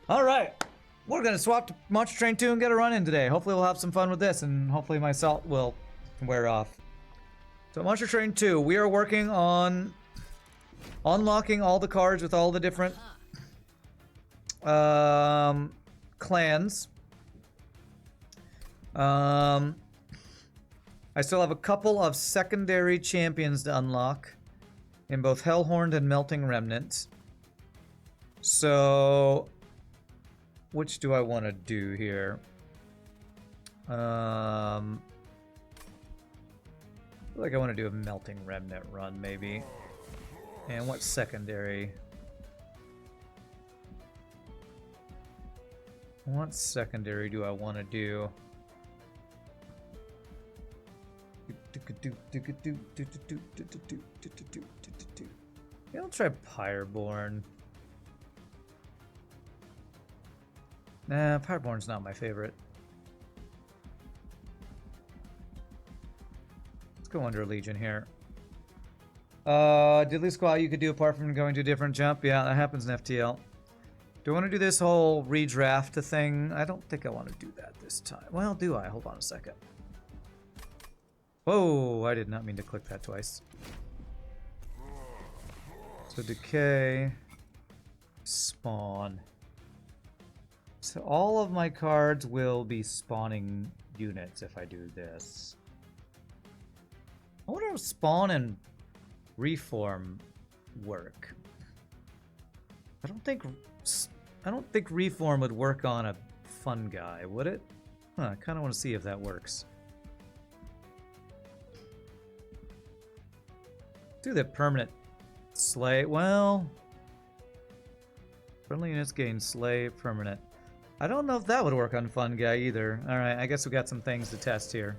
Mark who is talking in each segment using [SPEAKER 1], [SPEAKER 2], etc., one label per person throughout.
[SPEAKER 1] Alright, we're gonna swap to Monster Train 2 and get a run in today. Hopefully we'll have some fun with this, and hopefully my salt will wear off. So Monster Train 2, we are working on unlocking all the cards with all the different clans. I still have a couple of secondary champions to unlock in both Hellhorned and Melting Remnant. So, which do I want to do here? I feel like I want to do a Melting Remnant run, maybe. And what secondary? What secondary do I want to do? Yeah, I'll try Pyreborn. Nah, Pyreborn's not my favorite. Let's go Underlegion here. Diddly Squat you could do apart from going to a different jump. Yeah, that happens in FTL. Do I want to do this whole redraft thing? I don't think I want to do that this time. Well, do I? Hold on a second. Whoa, I did not mean to click that twice. So decay, spawn. So all of my cards will be spawning units if I do this. I wonder if spawn and reform work. I don't think reform would work on a fun guy, would it? Huh, I kind of want to see if that works. Do the permanent slay. Well, friendly units gain slay permanent. I don't know if that would work on fun guy either. Alright, I guess we got some things to test here.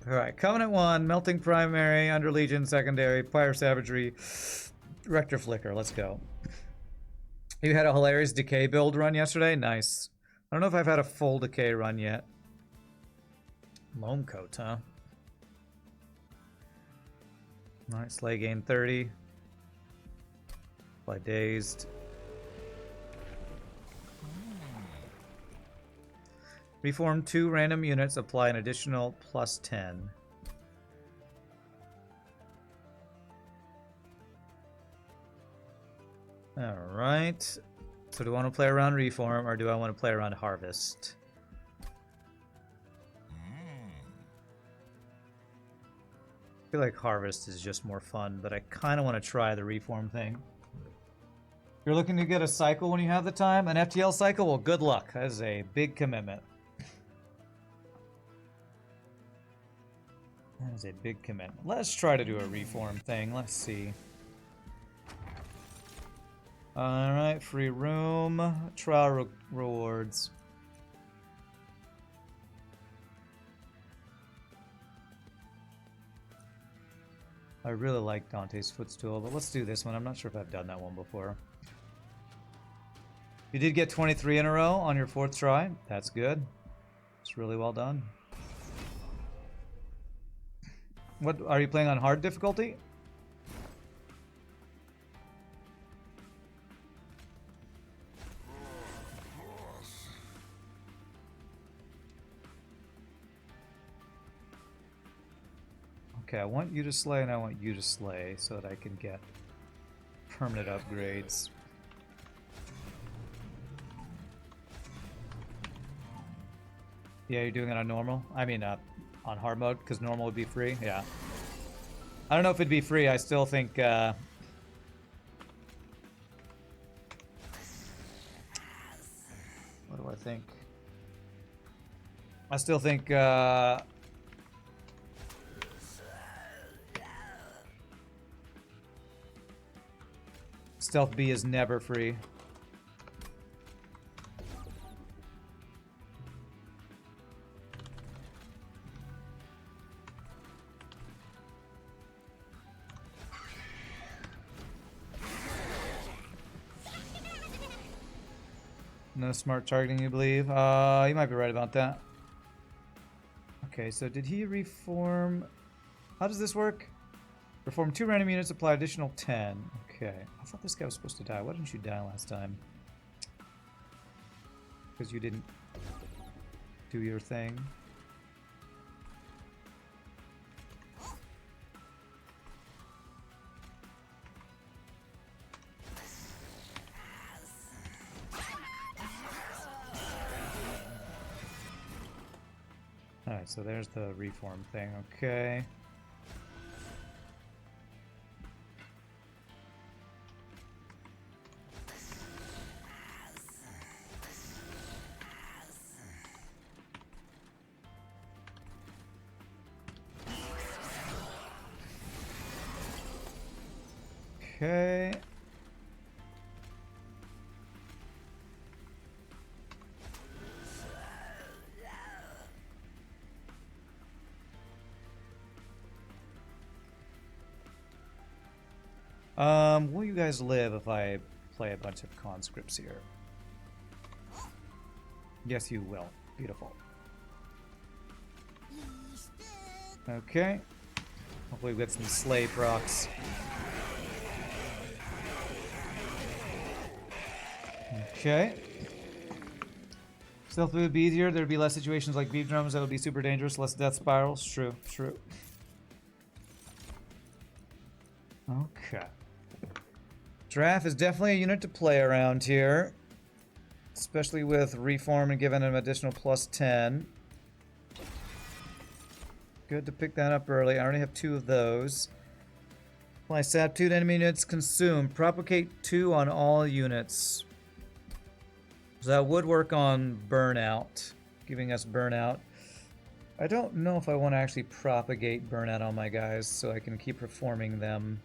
[SPEAKER 1] Alright, Covenant 1, Melting Primary, Underlegion Secondary, Pyre Savagery, Rector Flicker. Let's go. You had a hilarious decay build run yesterday? Nice. I don't know if I've had a full decay run yet. Loam Coat, huh? Alright, Slay gain 30. Apply Dazed. Reform 2 random units, apply an additional plus 10. Alright. So do I want to play around Reform, or do I want to play around Harvest? I feel like Harvest is just more fun, but I kind of want to try the Reform thing. You're looking to get a cycle when you have the time? An FTL cycle? Well, good luck. That is a big commitment. That is a big commitment. Let's try to do a Reform thing. Let's see. Alright, free room. Trial rewards. I really like Dante's Footstool, but let's do this one. I'm not sure if I've done that one before. You did get 23 in a row on your 4th try. That's good. It's really well done. What are you playing on hard difficulty? Okay, I want you to slay and I want you to slay so that I can get permanent upgrades. Yeah, you're doing it on normal? I mean, on hard mode, because normal would be free? Yeah. I don't know if it'd be free. I still think, what do I think? I still think, Stealth B is never free. No smart targeting, you believe? You might be right about that. Okay, so did he reform? How does this work? Reform 2 random units, apply additional 10. Okay. I thought this guy was supposed to die. Why didn't you die last time? because you didn't do your thing. Alright, so there's the reform thing, okay. Okay. Will you guys live if I play a bunch of conscripts here? Yes, you will. Beautiful. Okay. Hopefully we get some slay procs. Okay. Stealth would be easier. There'd be less situations like beat drums that would be super dangerous. Less death spirals. True. True. Okay. Draft is definitely a unit to play around here. Especially with reform and giving him additional +10. Good to pick that up early. I already have 2 of those. Apply sap 2 to enemy units. Consume. Propagate 2 on all units. So that would work on burnout. Giving us burnout. I don't know if I want to actually propagate burnout on my guys so I can keep reforming them.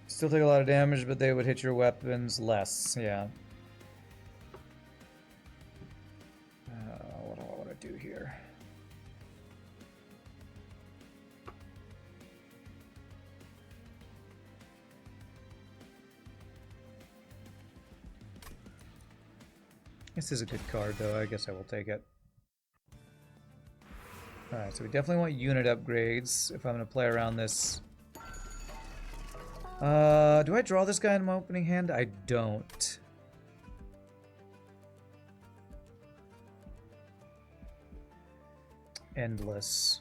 [SPEAKER 1] Still take a lot of damage, but they would hit your weapons less. Yeah. What do I want to do here? This is a good card, though. I guess I will take it. Alright, so we definitely want unit upgrades if I'm going to play around this. Do I draw this guy in my opening hand? I don't. Endless.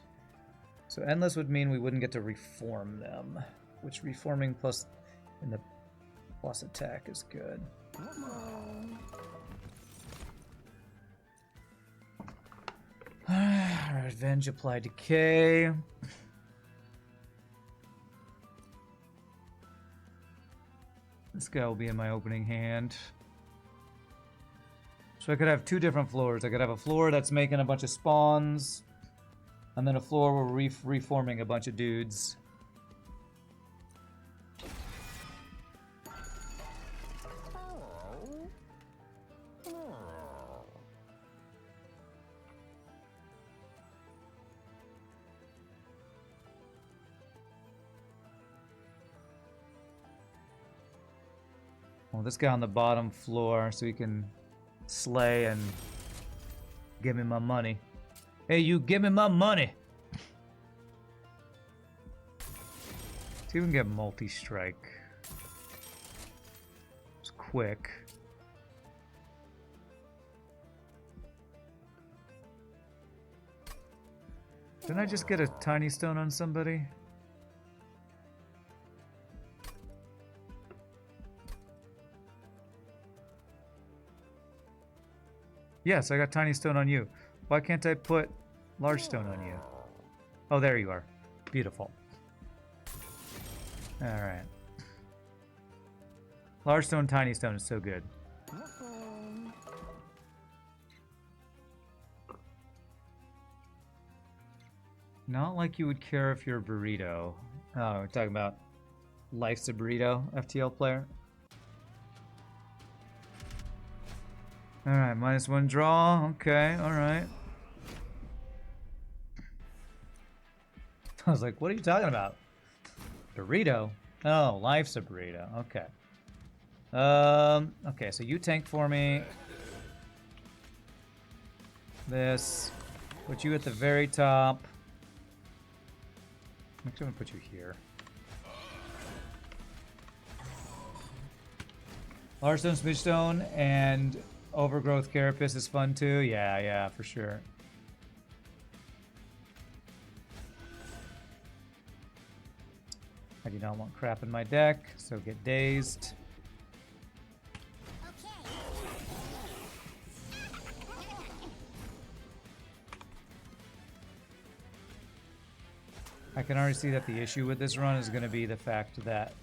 [SPEAKER 1] So endless would mean we wouldn't get to reform them, which reforming plus in the plus attack is good. Revenge, apply decay. This guy will be in my opening hand. So I could have 2 different floors. I could have a floor that's making a bunch of spawns, and then a floor where we're reforming a bunch of dudes. Well, this guy on the bottom floor, so he can slay and give me my money. Hey, you give me my money! See if we can get multi-strike. It's quick. Didn't I just get a tiny stone on somebody? Yes, I got tiny stone on you. Why can't I put large stone on you? Oh, there you are. Beautiful. Alright. Large stone, tiny stone is so good. Not like you would care if you're a burrito. Oh, we're talking about Life's a Burrito FTL player. Alright, -1 draw. Okay, alright. I was like, what are you talking about? Burrito? Oh, Life's a Burrito. Okay. Okay, so you tank for me. This. Put you at the very top. I'm actually gonna put you here. Larstone, Smidgestone, and Overgrowth Carapace is fun too. Yeah, yeah, for sure. I do not want crap in my deck, so get dazed. I can already see that the issue with this run is going to be the fact that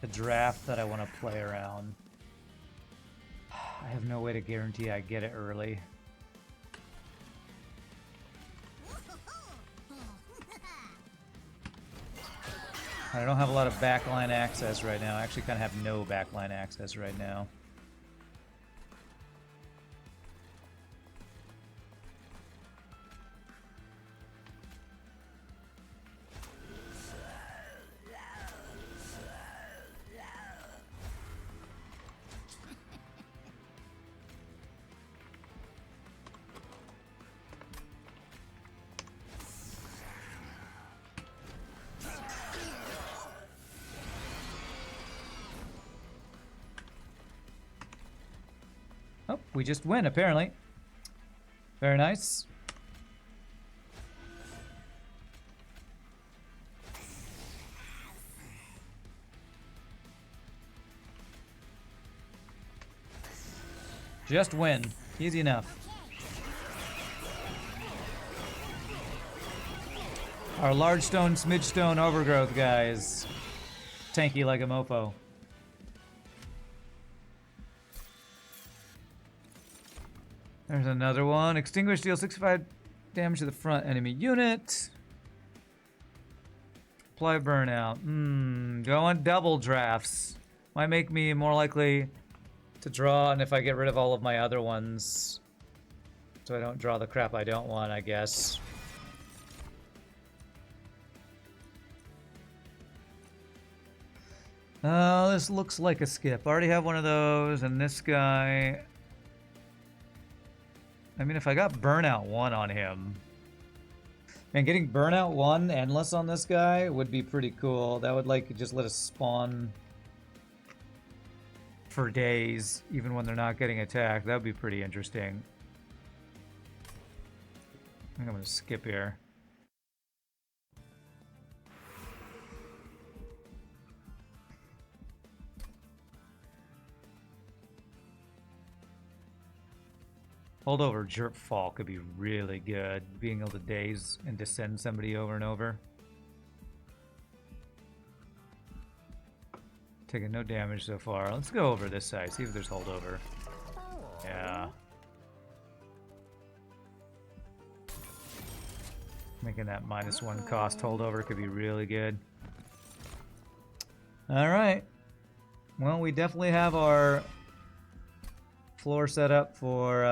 [SPEAKER 1] the draft that I want to play around, I have no way to guarantee I get it early. I don't have a lot of backline access right now. I actually kind of have no backline access right now. Oh, we just win, apparently. Very nice. Just win. Easy enough. Our large stone, smidge stone overgrowth guys. Tanky like a mofo. There's another one. Extinguish deals 65 damage to the front enemy unit. Apply burnout. Going double drafts. Might make me more likely to draw, and if I get rid of all of my other ones, so I don't draw the crap I don't want, I guess. This looks like a skip. I already have one of those, and this guy... I mean, if I got Burnout 1 on him... Man, getting Burnout 1 endless on this guy would be pretty cool. That would, like, just let us spawn for days, even when they're not getting attacked. That would be pretty interesting. I think I'm going to skip here. Holdover Jerp Fall could be really good. Being able to daze and descend somebody over and over. Taking no damage so far. Let's go over this side, see if there's holdover. Yeah. Making that -1 cost holdover could be really good. Alright. Well, we definitely have our floor set up for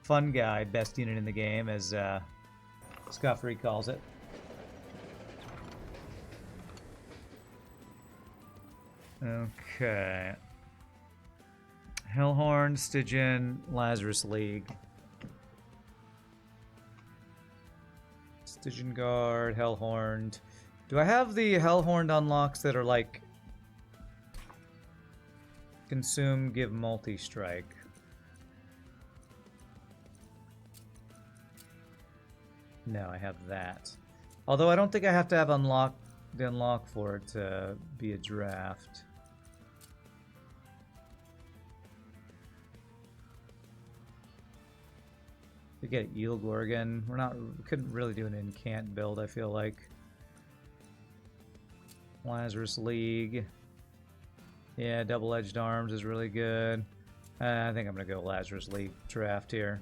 [SPEAKER 1] Fun Guy, best unit in the game, as Scott Free calls it. Okay. Hellhorn, Stygian, Lazarus League. Stygian Guard, Hellhorned. Do I have the Hellhorned unlocks that are like consume, give multi-strike? No, I have that. Although I don't think I have to have the unlock for it to be a draft. We get Eel Gorgon. We couldn't really do an incant build, I feel like. Lazarus League. Yeah, double-edged arms is really good. I think I'm gonna go Lazarus League draft here.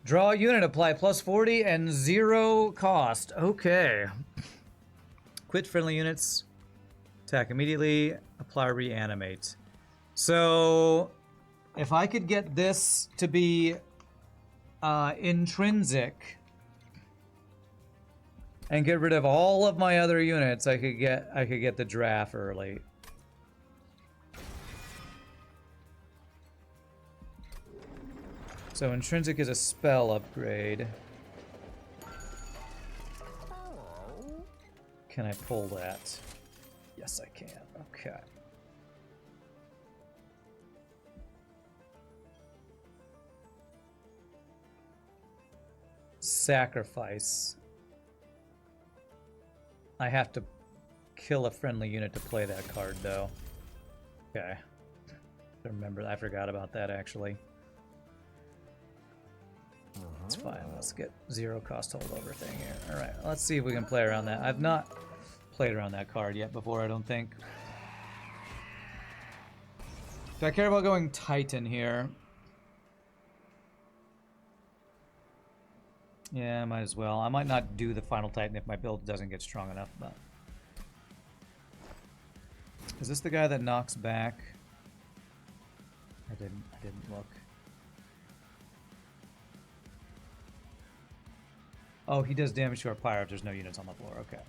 [SPEAKER 1] Draw a unit, apply +40 and 0 cost. Okay. Quit friendly units. Attack immediately. Apply reanimate. So if I could get this to be intrinsic and get rid of all of my other units, I could get the draft early. So intrinsic is a spell upgrade. Can I pull that? Yes, I can. Okay. Sacrifice. I have to kill a friendly unit to play that card, though. Okay. Remember, I forgot about that, actually. It's fine. Let's get 0 cost holdover thing here. Alright, let's see if we can play around that. I've not played around that card yet before, I don't think. Do I care about going Titan here? Yeah, I might as well. I might not do the final Titan if my build doesn't get strong enough, but... Is this the guy that knocks back? I didn't look. Oh, he does damage to our pyre if there's no units on the floor. Okay.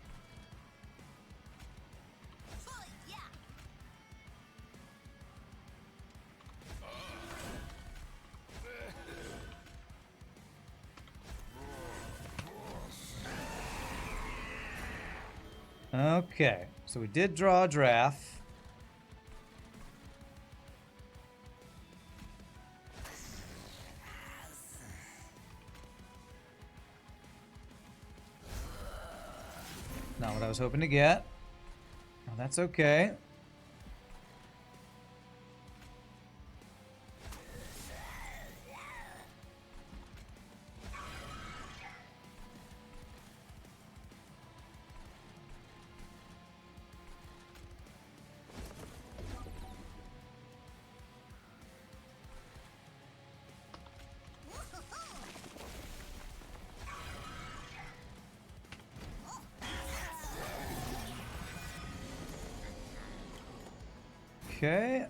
[SPEAKER 1] Okay, so we did draw a draft. Not what I was hoping to get. Well, that's okay. Okay.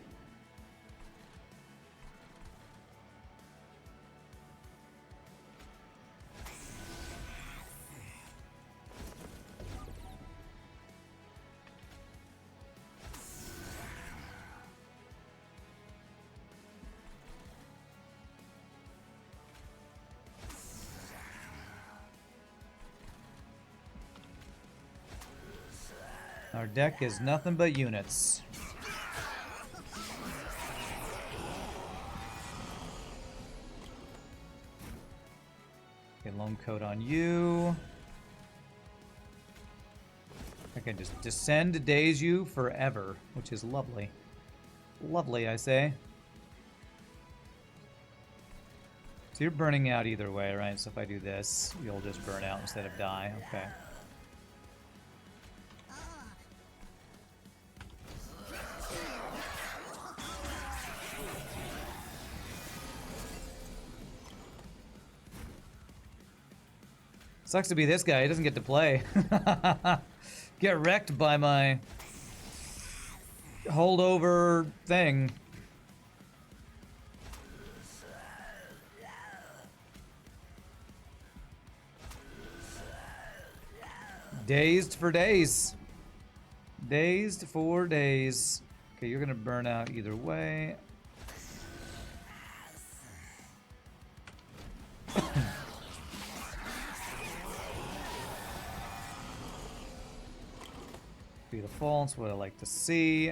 [SPEAKER 1] Our deck is nothing but units. Okay, lone coat on you. I can just descend to daze you forever, which is lovely. Lovely, I say. So you're burning out either way, right? So if I do this, you'll just burn out instead of die. Okay. Sucks to be this guy. He doesn't get to play. Get wrecked by my holdover thing. Dazed for days. Dazed for days. Okay, you're gonna burn out either way. Beautiful, that's what I like to see.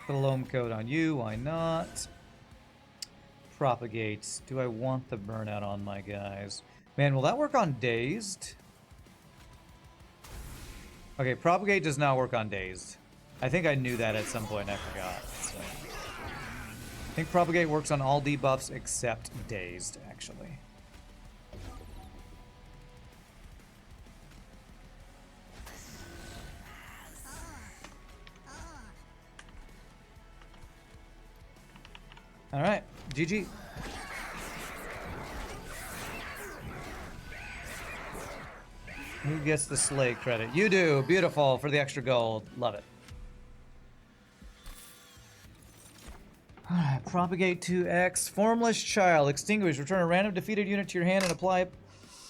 [SPEAKER 1] Put a loam coat on you, why not? Propagate. Do I want the burnout on my guys? Man, will that work on dazed? Okay, propagate does not work on dazed. I think I knew that at some point, I forgot. So. I think propagate works on all debuffs except dazed, actually. Alright, GG. Who gets the slay credit? You do. Beautiful for the extra gold. Love it. Alright, propagate 2x. Formless Child. Extinguish. Return a random defeated unit to your hand and apply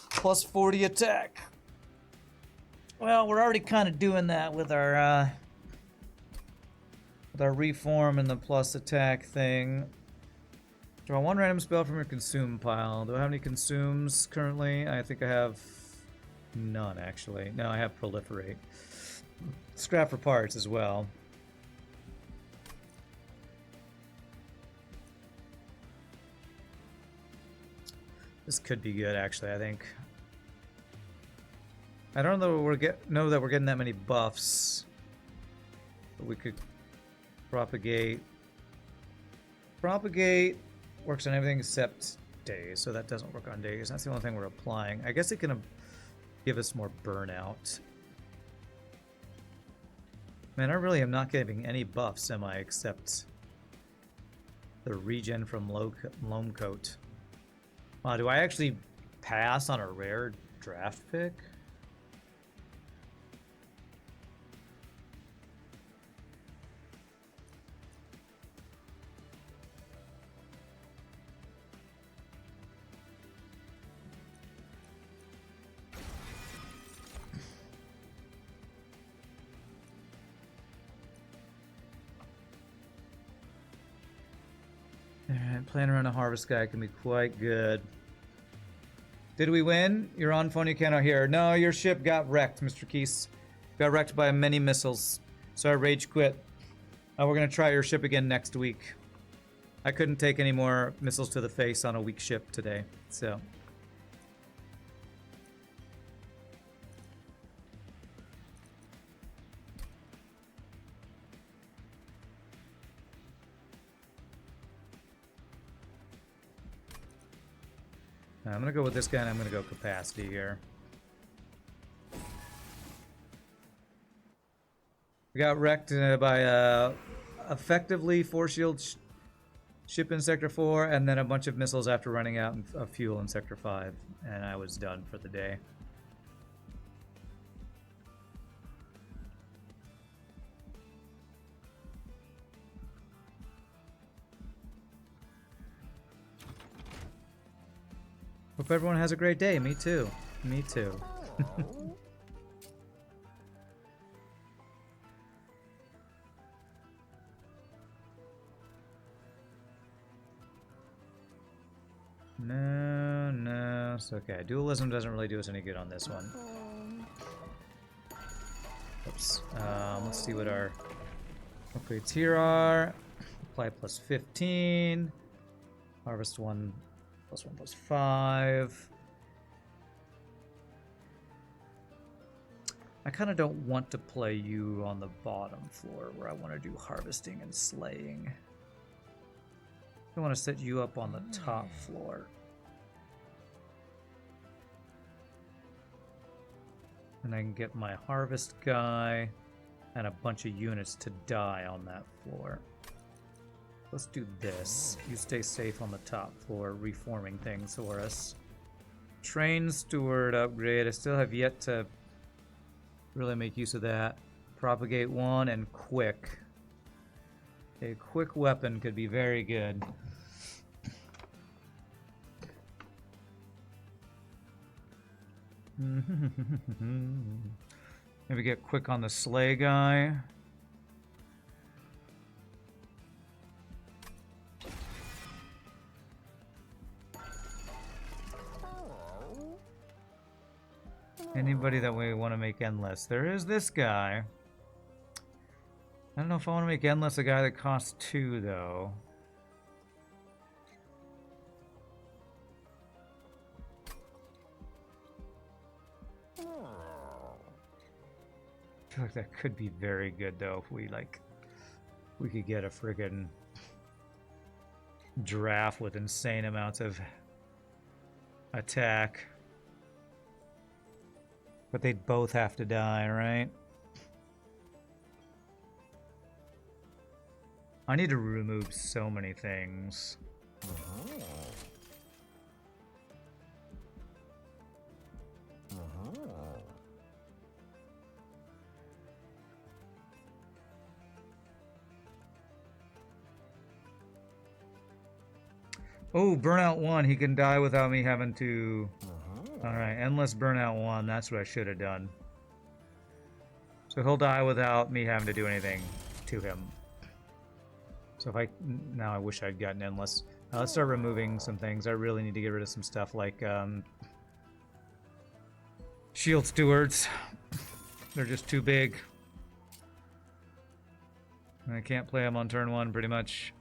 [SPEAKER 1] plus 40 attack. Well, we're already kind of doing that with our reform and the plus attack thing. Draw one random spell from your consume pile. Do I have any consumes currently? I think I have none, actually. No, I have proliferate. Scrap for parts as well. This could be good, actually, I think. I don't know that we're getting that many buffs. But we could propagate. Propagate works on everything except days, so that doesn't work on days. That's the only thing we're applying. I guess it can give us more burnout. Man, I really am not getting any buffs, am I, except the regen from Loam Coat. Wow, do I actually pass on a rare draft pick? Alright, playing around a harvest guy can be quite good. Did we win? You're on phone, you cannot hear. No, your ship got wrecked, Mr. Keese. Got wrecked by many missiles. So I rage quit. We're gonna try your ship again next week. I couldn't take any more missiles to the face on a weak ship today, so. I'm gonna go with this guy and I'm gonna go capacity here. We got wrecked by effectively force shield ship in Sector 4 and then a bunch of missiles after running out of fuel in Sector 5. And I was done for the day. Hope everyone has a great day. Me too. Me too. No, it's okay. Dualism doesn't really do us any good on this one. Oops. Let's see what our upgrades here are. Apply plus 15. Harvest 1 plus 1 plus 5. I kind of don't want to play you on the bottom floor where I want to do harvesting and slaying. I want to set you up on the top floor. And I can get my harvest guy and a bunch of units to die on that floor. Let's do this. You stay safe on the top floor, reforming things for us. Train steward upgrade. I still have yet to really make use of that. Propagate 1 and quick. A quick weapon could be very good. Maybe get quick on the slay guy. Anybody that we want to make endless. There is this guy. I don't know if I want to make endless a guy that costs 2, though. I feel like that could be very good, though, if we could get a friggin' draft with insane amounts of attack. But they'd both have to die, right? I need to remove so many things. Oh, burnout 1. He can die without me having to... Alright, endless burnout 1. That's what I should have done. So he'll die without me having to do anything to him. So if I... Now I wish I'd gotten endless. Let's start removing some things. I really need to get rid of some stuff like shield stewards. They're just too big. And I can't play them on turn 1 pretty much.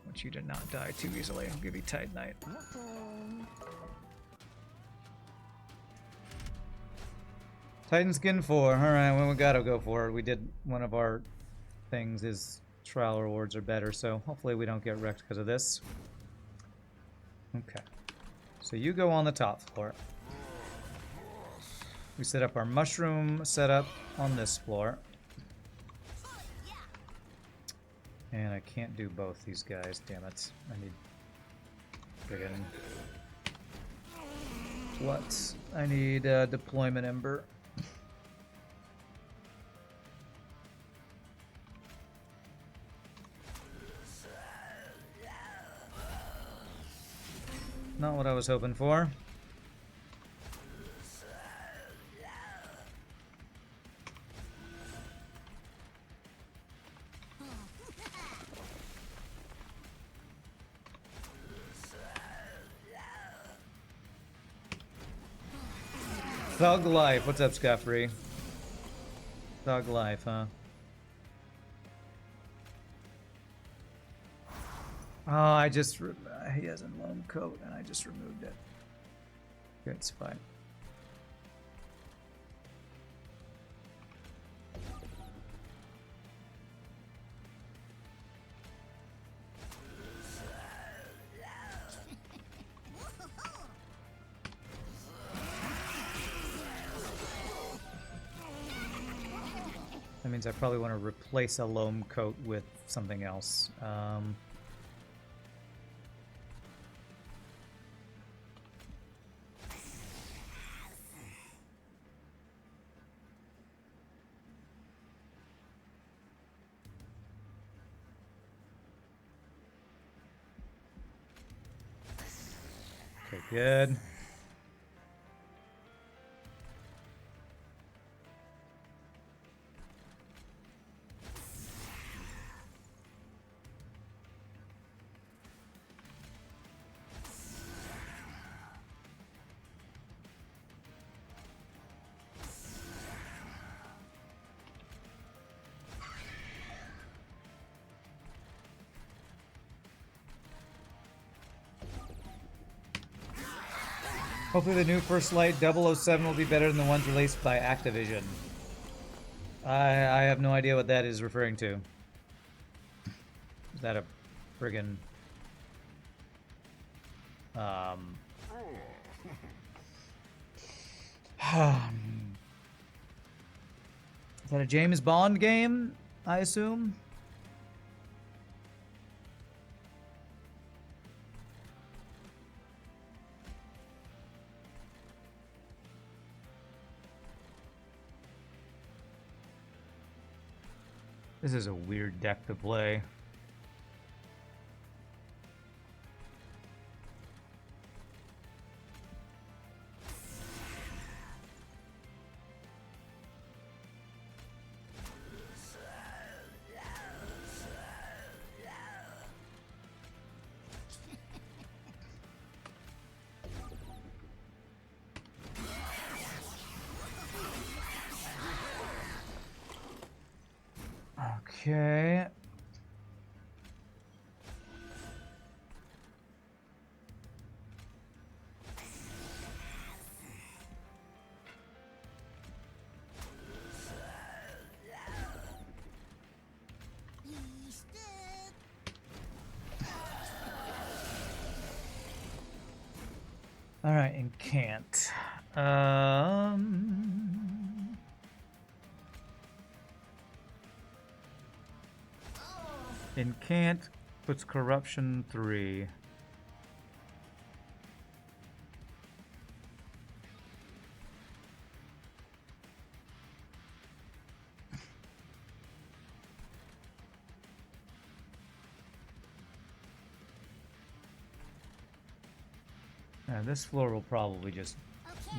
[SPEAKER 1] Want you to not die too easily. I'll give you Tight Knight. Titan Skin 4. Alright, well, we gotta go for it. We did one of our things. His trial rewards are better, so hopefully we don't get wrecked because of this. Okay. So you go on the top floor. We set up our mushroom setup on this floor. And I can't do both these guys, damn it. I need friggin' what? I need deployment ember. Not what I was hoping for. Thug Life. What's up, Scuffrey? Thug Life, huh? Oh, I just... he has a lone coat, and I just removed it. Okay, it's fine. That means I probably want to replace a loam coat with something else. Okay, good. Hopefully the new First Light 007 will be better than the ones released by Activision. I have no idea what that is referring to. Is that a friggin... Is that a James Bond game, I assume? This is a weird deck to play. Okay. All right, and can't. Incant puts corruption 3. And this floor will probably just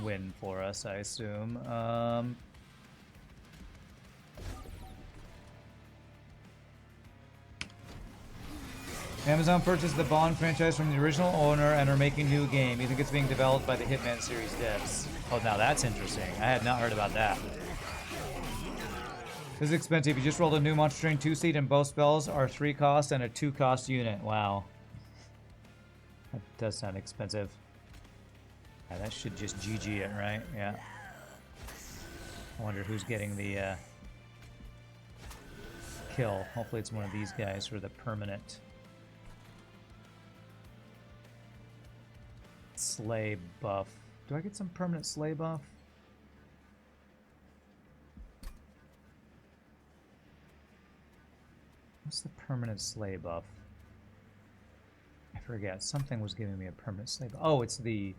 [SPEAKER 1] win for us, I assume. Amazon purchased the Bond franchise from the original owner and are making a new game. You think it's being developed by the Hitman series devs? Oh, now that's interesting. I had not heard about that. This is expensive. You just rolled a new Monster Train 2 seat and both spells are 3 cost and a 2 cost unit. Wow. That does sound expensive. Yeah, that should just GG it, right? Yeah. I wonder who's getting the kill. Hopefully it's one of these guys for the permanent slay buff. Do I get some permanent slay buff? What's the permanent slay buff? I forget. Something was giving me a permanent slay buff. Oh, it's the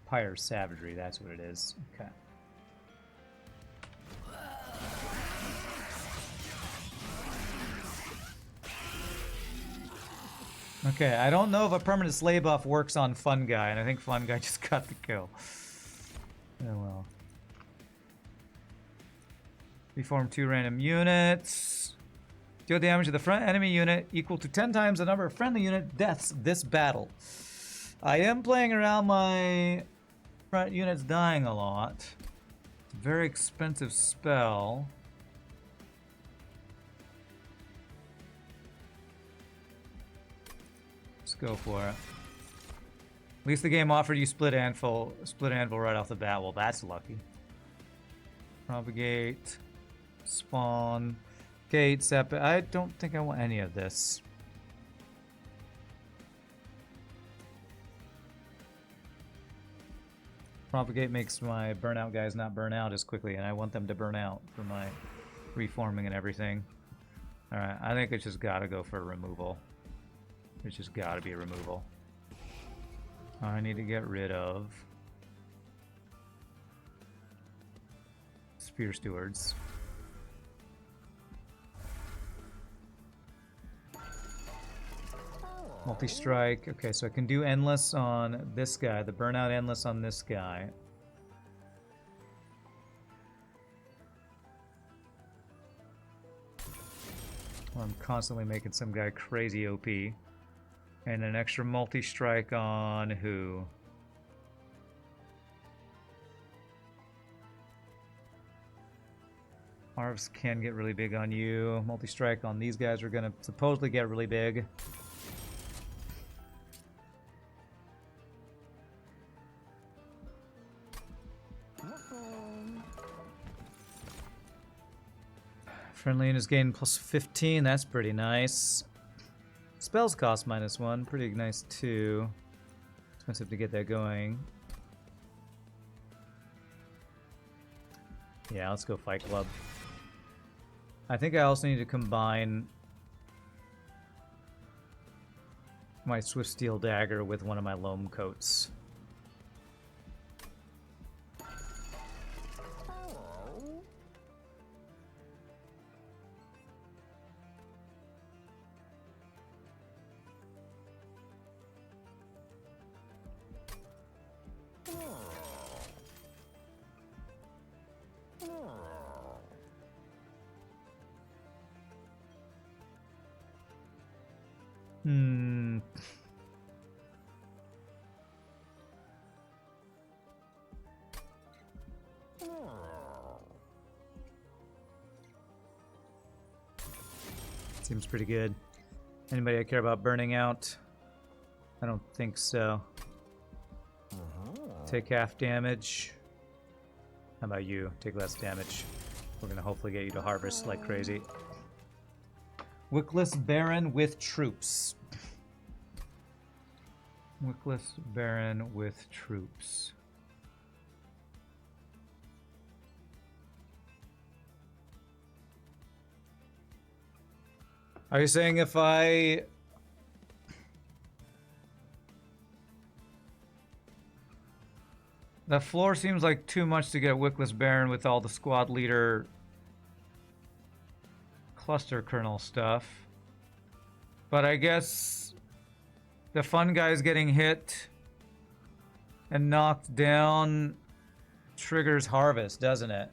[SPEAKER 1] Pyre Savagery. That's what it is. Okay. Okay, I don't know if a permanent slay buff works on Fun Guy, and I think Fun Guy just got the kill. Oh well. Reform 2 random units. Deal damage to the front enemy unit equal to 10 times the number of friendly unit deaths this battle. I am playing around my front units dying a lot. It's a very expensive spell. Let's go for it. At least the game offered you split anvil right off the bat. Well, that's lucky. Propagate, spawn, gate, sep. I don't think I want any of this. Propagate makes my burnout guys not burn out as quickly, and I want them to burn out for my reforming and everything. Alright, I think it's just gotta go for removal. It's just gotta be a removal. I need to get rid of Spear Stewards. Multi-strike. Okay, so I can do endless on this guy, the burnout endless on this guy. I'm constantly making some guy crazy OP. And an extra multi-strike on who? Arvs can get really big on you. Multi-strike on these guys are gonna supposedly get really big. Friendly units gain plus 15, that's pretty nice. Spells cost -1, pretty nice too. Expensive to get that going. Yeah, let's go Fight Club. I think I also need to combine my Swift Steel Dagger with one of my Loam Coats. Seems pretty good. Anybody I care about burning out? I don't think so. Take half damage. How about you? Take less damage. We're gonna hopefully get you to harvest like crazy. Wickless Baron with troops. Wickless Baron with troops. Are you saying if I... The floor seems like too much to get Wickless Baron with all the squad leader cluster kernel stuff. But I guess the fun guy's getting hit And knocked down triggers harvest, doesn't it?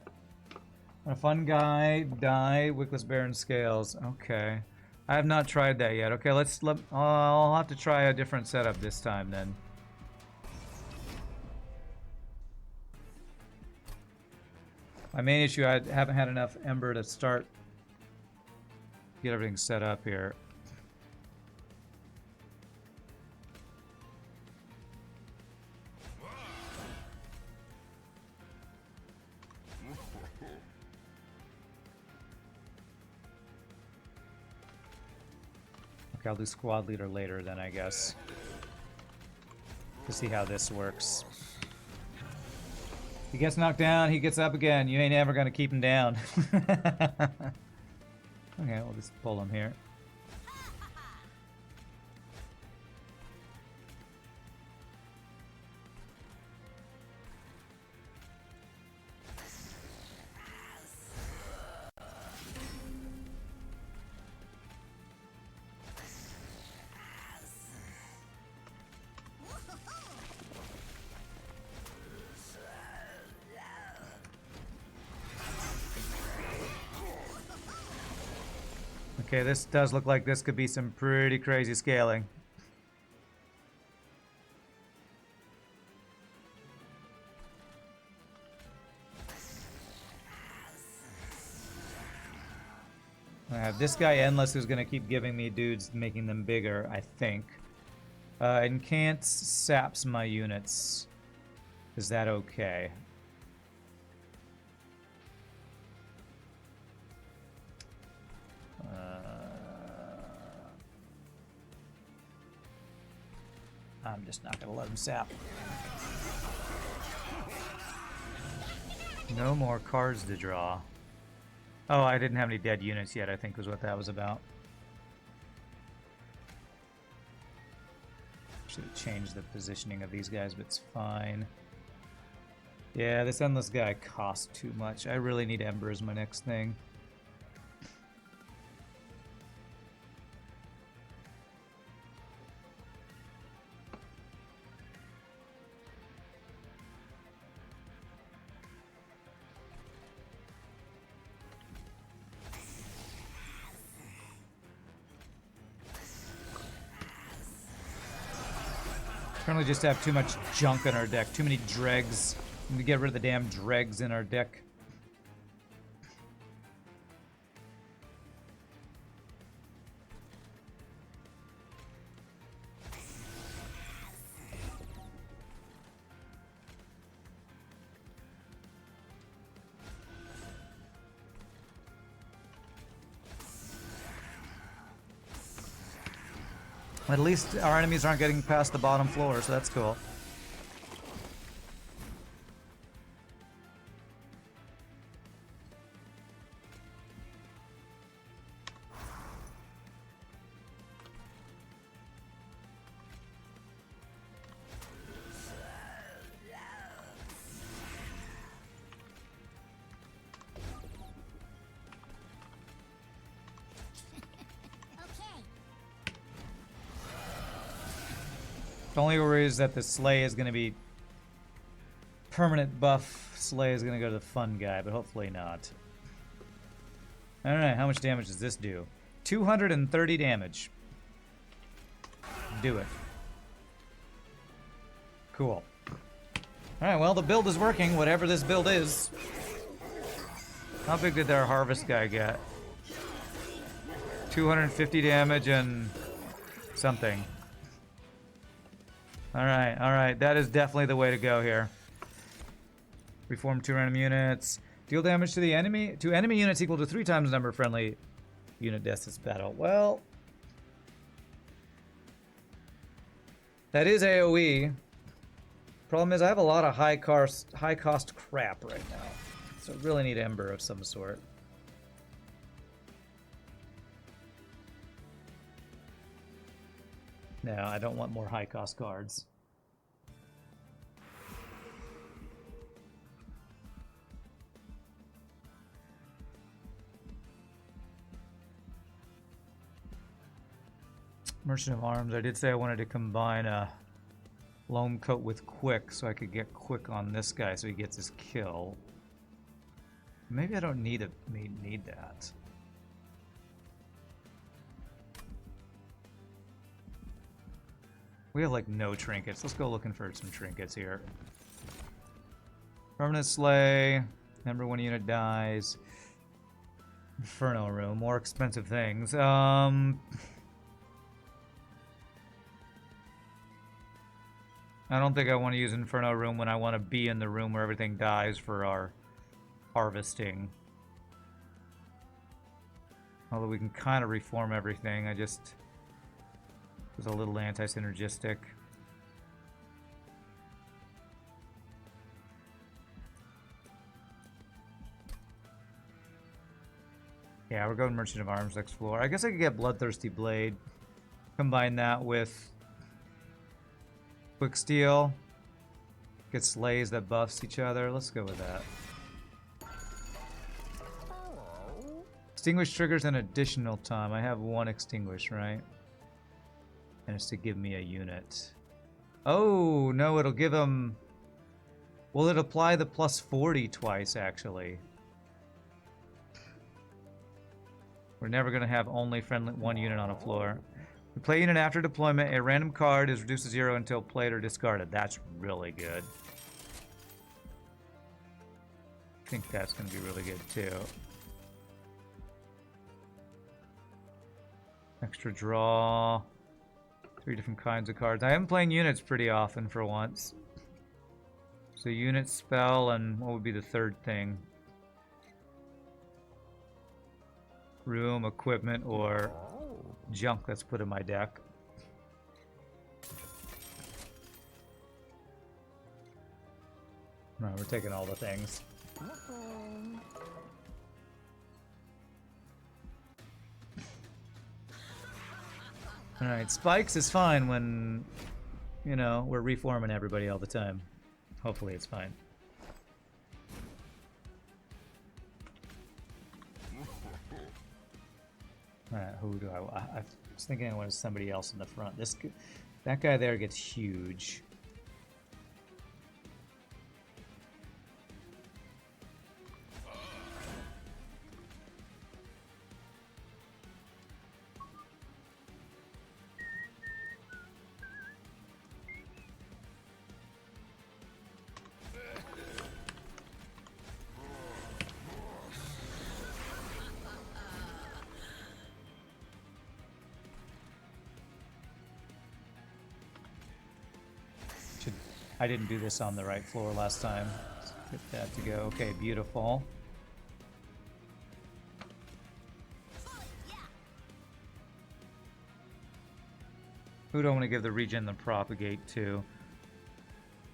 [SPEAKER 1] A fun guy, die, wickless baron scales. Okay. I have not tried that yet. Okay, I'll have to try a different setup this time then. My main issue, I haven't had enough ember to start, get everything set up here. Okay, I'll do squad leader later then, I guess. To see how this works. He gets knocked down, he gets up again. You ain't ever gonna keep him down. Okay, we'll just pull him here. Okay, this does look like this could be some pretty crazy scaling. I have this guy Endless who's going to keep giving me dudes, making them bigger, I think. And can't saps my units. Is that okay? I'm just not going to let him sap. No more cards to draw. Oh, I didn't have any dead units yet, I think was what that was about. Should have changed the positioning of these guys, but it's fine. Yeah, this Endless guy costs too much. I really need Ember as my next thing. Currently just have too much junk in our deck. Too many dregs. We need to get rid of the damn dregs in our deck. At least our enemies aren't getting past the bottom floor, so that's cool. The only worry is that the Slay is going to be permanent buff. Slay is going to go to the fun guy, but hopefully not. Alright, how much damage does this do? 230 damage. Do it. Cool. Alright, well, the build is working, whatever this build is. How big did our harvest guy get? 250 damage and something. Alright, that is definitely the way to go here. Reform 2 random units. Deal damage to the enemy. To enemy units equal to 3 times the number of friendly unit deaths this battle. Well, that is AoE. Problem is I have a lot of high cost crap right now. So I really need Ember of some sort. No, I don't want more high cost cards. Merchant of Arms. I did say I wanted to combine a Loam coat with quick so I could get quick on this guy so he gets his kill. Maybe I don't need that. We have like no trinkets. Let's go looking for some trinkets here. Permanent Slay. Remember when a unit dies. Inferno Room. More expensive things. I don't think I want to use Inferno Room when I want to be in the room where everything dies for our harvesting. Although we can kind of reform everything. I just was a little anti-synergistic. Yeah, we're going Merchant of Arms next floor. I guess I could get Bloodthirsty Blade. Combine that with Quick Steel. Get Slays that buffs each other. Let's go with that. Extinguish triggers an additional time. I have one extinguish, right? And it's to give me a unit. Oh, no, it'll give him... Will it apply the plus 40 twice, actually? We're never going to have only friendly one unit on a floor. We play unit after deployment. A random card is reduced to 0 until played or discarded. That's really good. I think that's going to be really good, too. Extra draw. 3 different kinds of cards. I am playing units pretty often for once. So unit, spell, and what would be the third thing? Room, equipment, or junk that's put in my deck. No, we're taking all the things. Alright, spikes is fine when, you know, we're reforming everybody all the time. Hopefully it's fine. Alright, who do I was thinking I wanted somebody else in the front. That guy there gets huge. I didn't do this on the right floor last time. Let's get that to go. Okay, beautiful. Who do I want to give the regen the propagate to?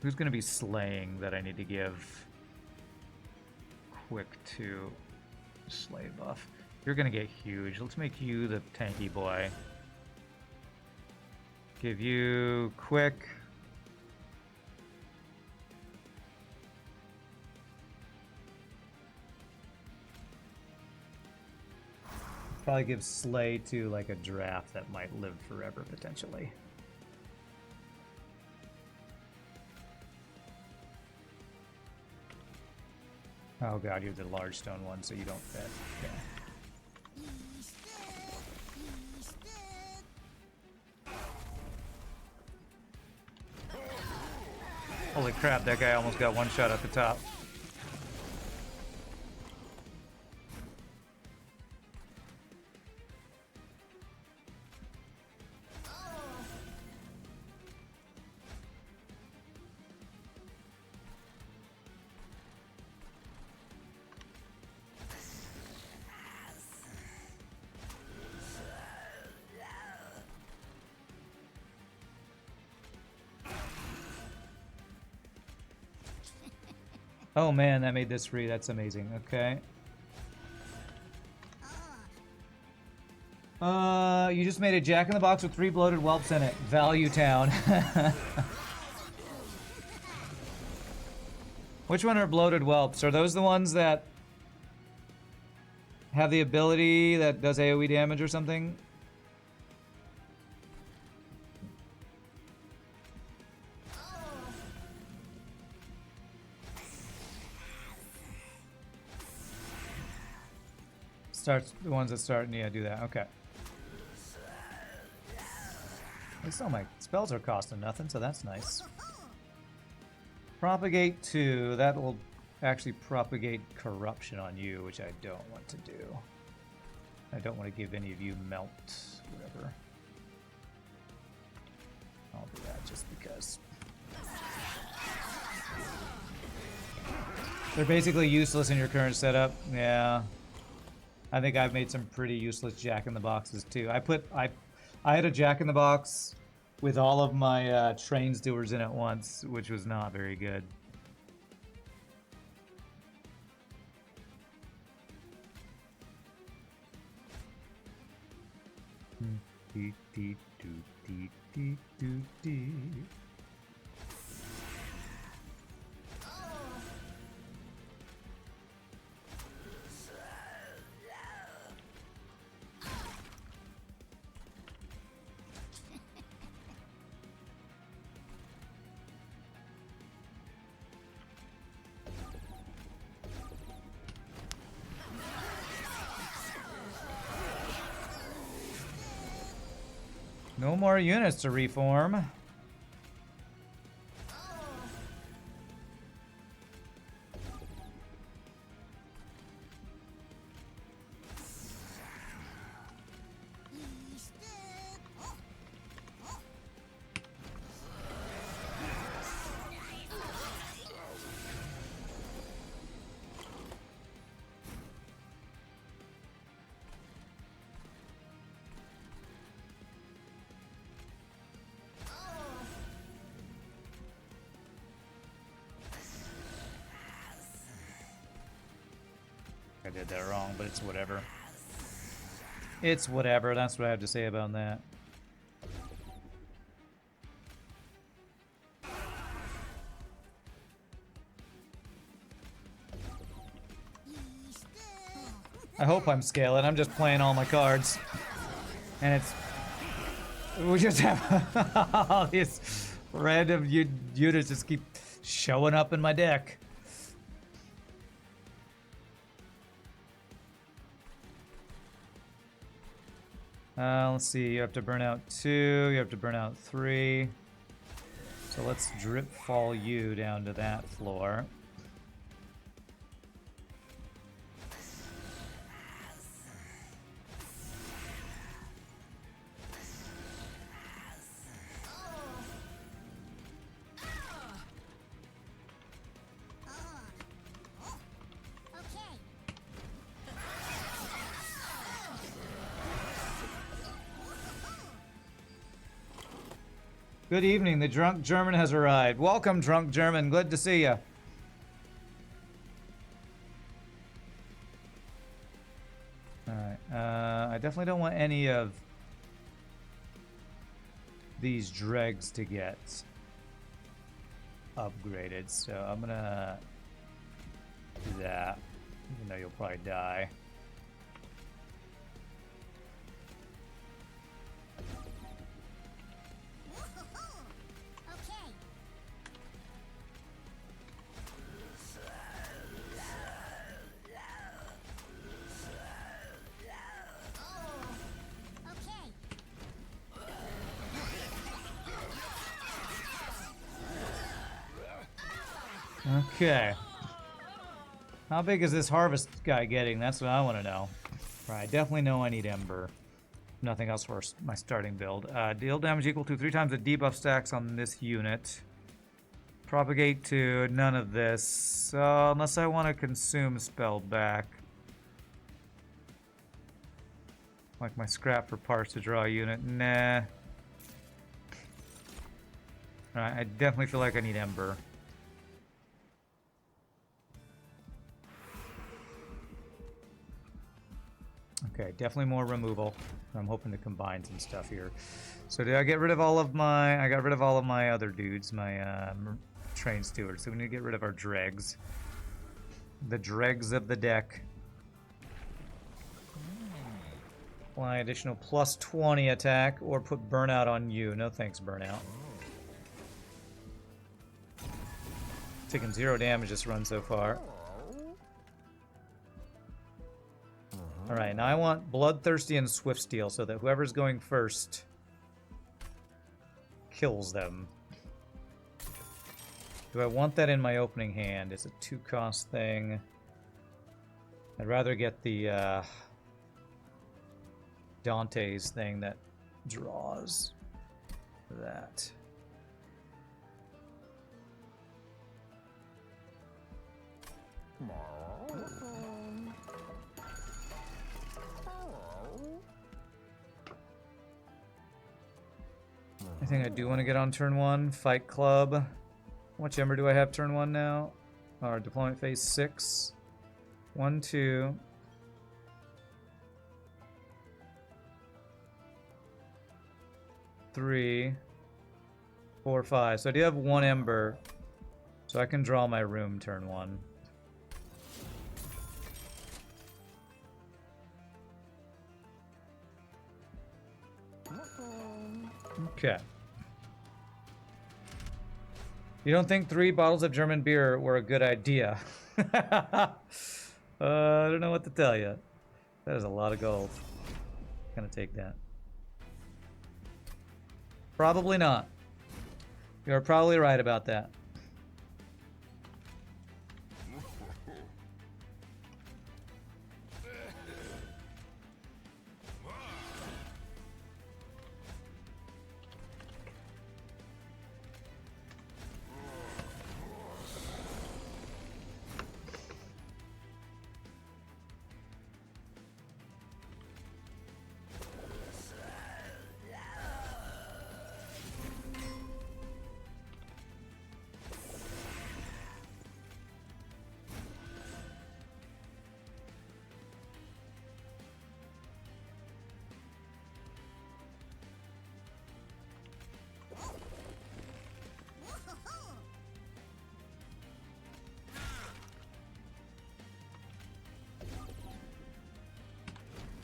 [SPEAKER 1] Who's going to be slaying that I need to give quick to slay buff? You're going to get huge. Let's make you the tanky boy. Give you quick. Probably give Slay to like a draft that might live forever potentially. Oh god, you're the large stone one, so you don't fit. Yeah. Holy crap, that guy almost got one shot at the top. Oh man, that made this free. That's amazing. Okay. You just made a Jack in the Box with 3 bloated whelps in it. Value Town. Which one are bloated whelps? Are those the ones that have the ability that does AoE damage or something? Starts the ones that start. Yeah, do that. Okay. At least all my spells are costing nothing, so that's nice. Propagate 2. That will actually propagate corruption on you, which I don't want to do. I don't want to give any of you melt, whatever. I'll do that just because. They're basically useless in your current setup. Yeah. I think I've made some pretty useless jack-in-the-boxes too. I had a jack-in-the-box with all of my train stewards in at once, which was not very good. No more units to reform. I did that wrong, but it's whatever. It's whatever, that's what I have to say about that. I hope I'm scaling, I'm just playing all my cards. And it's... We just have all these random units just keep showing up in my deck. Let's see, you have to burn out 2, you have to burn out 3. So let's drip fall you down to that floor. Good evening, the drunk German has arrived. Welcome, drunk German, good to see you. Alright, I definitely don't want any of these dregs to get upgraded, so I'm gonna do that, even though you'll probably die. Okay. How big is this harvest guy getting? That's what I want to know. Right, I definitely know I need Ember. Nothing else for my starting build. Deal damage equal to 3 times the debuff stacks on this unit. Propagate to none of this. Unless I want to consume spell back. Like my scrap for parts to draw a unit. Nah. Alright, I definitely feel like I need Ember. Okay, definitely more removal. I'm hoping to combine some stuff here. So did I get rid of all of my... I got rid of all of my other dudes, my train stewards. So we need to get rid of our dregs. The dregs of the deck. Apply additional plus 20 attack or put burnout on you. No thanks, burnout. Taking 0 damage this run so far. Alright, now I want Bloodthirsty and Swift Steel so that whoever's going first kills them. Do I want that in my opening hand? It's a 2-cost thing. I'd rather get the Dante's thing that draws that. I think I do want to get on turn 1. Fight Club. How much Ember do I have turn 1 now? Our deployment phase 6. 1, 2. 3, 4, 5. So I do have 1 Ember. So I can draw my room turn 1. Okay. You don't think 3 bottles of German beer were a good idea? I don't know what to tell you. That is a lot of gold. Gonna take that. Probably not. You're probably right about that.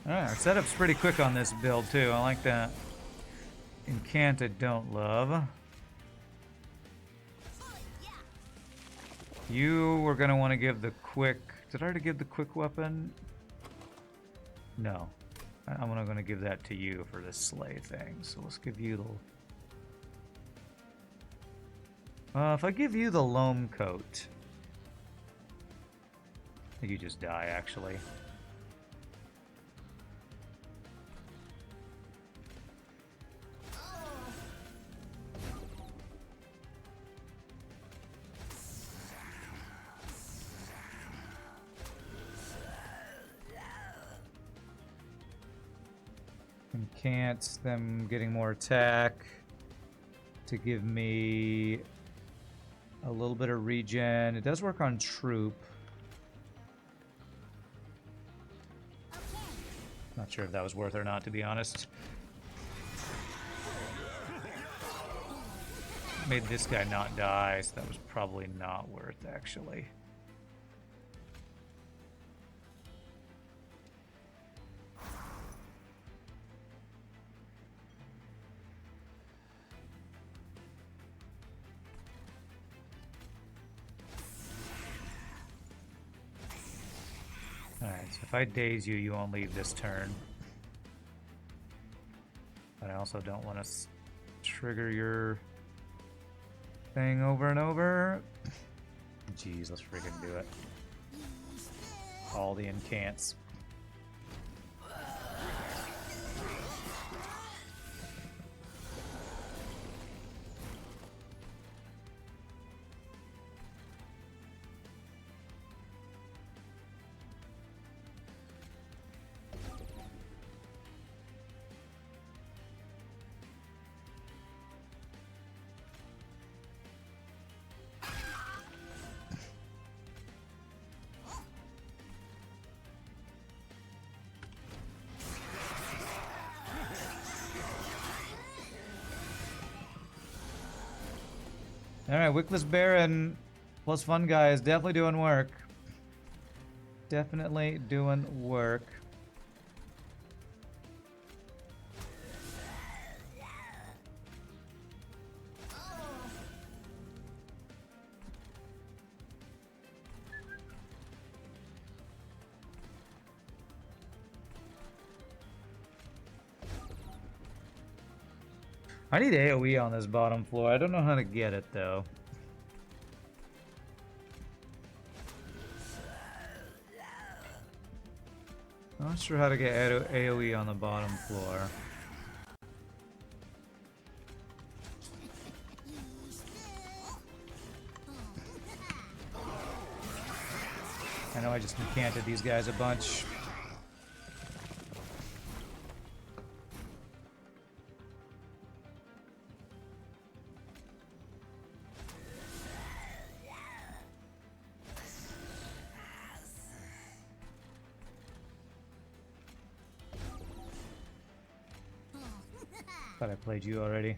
[SPEAKER 1] Alright, our setup's pretty quick on this build too. I like that. Incant I don't love. You were gonna want to give the quick... Did I already give the quick weapon? No. I'm gonna give that to you for this slay thing. So let's give you the... if I give you the loam coat... I think you just die, actually. Can't them getting more attack to give me a little bit of regen. It does work on troop. Not sure if that was worth it or not, to be honest. Made this guy not die, so that was probably not worth, actually. Alright, so if I daze you, you won't leave this turn. But I also don't want to trigger your thing over and over. Jeez, let's friggin' do it. All the incants. Alright, Wickless Baron plus Fun Guy is definitely doing work. Definitely doing work. I need AoE on this bottom floor. I don't know how to get it, though. I'm not sure how to get AoE on the bottom floor. I know I just encanted these guys a bunch. Thought I played you already.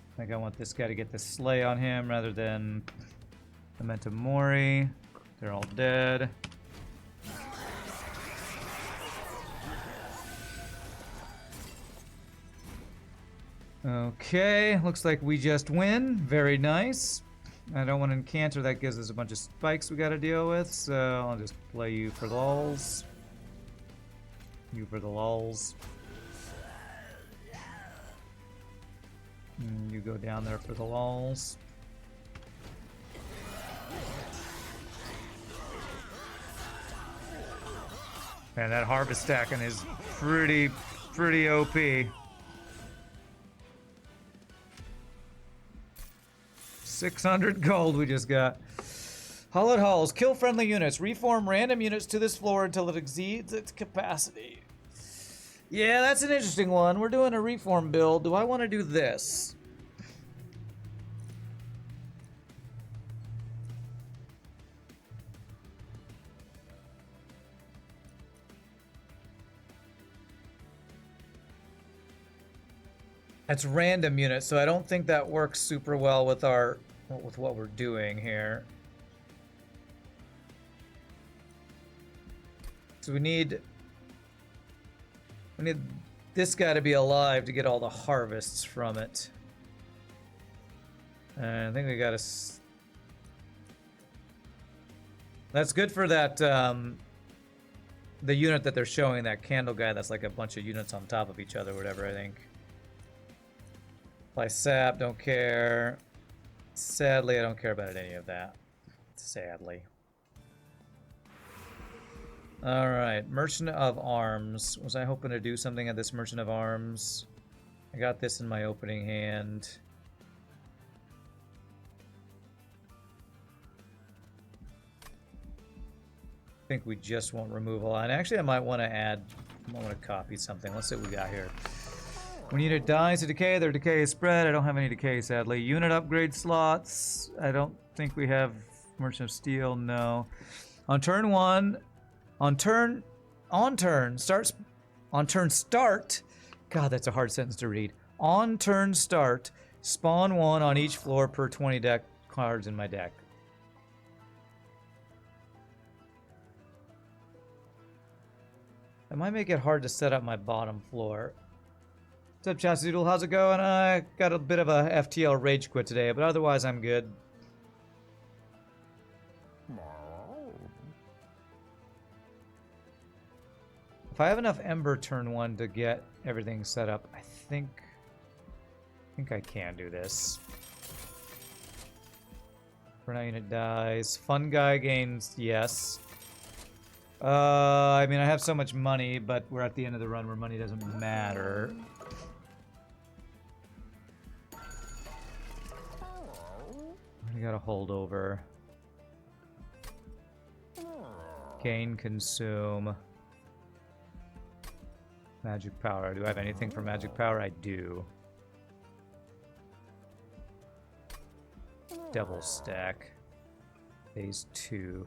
[SPEAKER 1] I think I want this guy to get the slay on him rather than Memento Mori. They're all dead. Okay, looks like we just win. Very nice. I don't want to encounter that gives us a bunch of spikes we gotta deal with, so I'll just play you for lulz. You for the lulz. And you go down there for the lulz. Man, that harvest stacking is pretty OP. 600 gold we just got. Hollowed Halls. Kill friendly units. Reform random units to this floor until it exceeds its capacity. Yeah, that's an interesting one. We're doing a reform build. Do I want to do this? It's random units, so I don't think that works super well with what we're doing here. So we need this guy to be alive to get all the harvests from it. And I think we gotta. That's good for that. The unit that they're showing, that candle guy. That's like a bunch of units on top of each other, whatever. I think. Apply sap, don't care. Sadly, I don't care about any of that. Sadly. Alright, Merchant of Arms. Was I hoping to do something at this Merchant of Arms? I got this in my opening hand. I think we just want removal. And actually, I might want to copy something. Let's see what we got here. When unit dies to decay, their decay is spread. I don't have any decay, sadly. Unit upgrade slots. I don't think we have Merchant of Steel. No. On turn one, on turn start. God, that's a hard sentence to read. On turn start, spawn one on each floor per 20 deck cards in my deck. That might make it hard to set up my bottom floor. What's up, Chatsidoodle? How's it going? I got a bit of a FTL rage quit today, but otherwise I'm good. If I have enough Ember turn one to get everything set up, I think I can do this. For now, unit dies. Fun guy gains, yes. I mean, I have so much money, but we're at the end of the run where money doesn't matter. I got a holdover. Gain, consume. Magic power. Do I have anything for magic power? I do. Devil stack. Phase 2.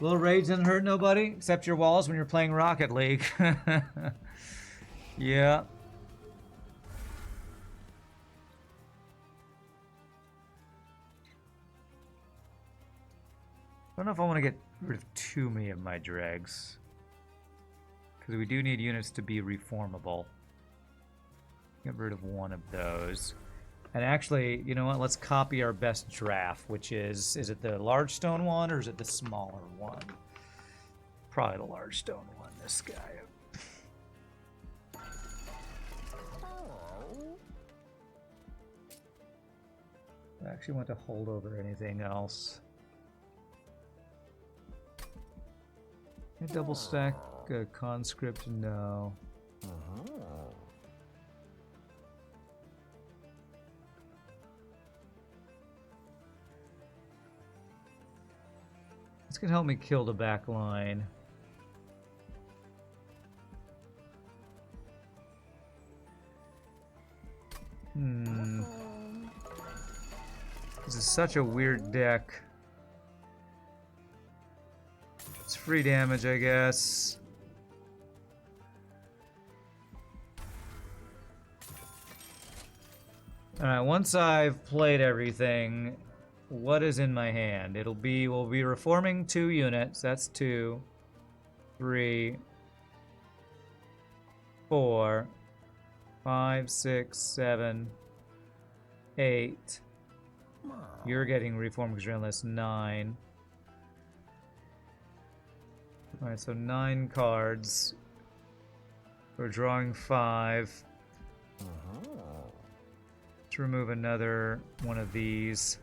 [SPEAKER 1] Little rage doesn't hurt nobody except your walls when you're playing Rocket League. Yeah. I don't know if I want to get rid of too many of my dregs. Because we do need units to be reformable. Get rid of one of those. And actually, you know what? Let's copy our best draft, which is it the large stone one or is it the smaller one? Probably the large stone one, this guy. I actually want to hold over anything else. Can I double stack a conscript? No. This can help me kill the back line. This is such a weird deck. It's free damage, I guess. Alright, once I've played everything, what is in my hand? We'll be reforming 2 units. That's 2, 3, 4, 5, 6, 7, 8. You're getting reformed because you're on list 9. Alright, so 9 cards. We're drawing 5. Let's remove another one of these.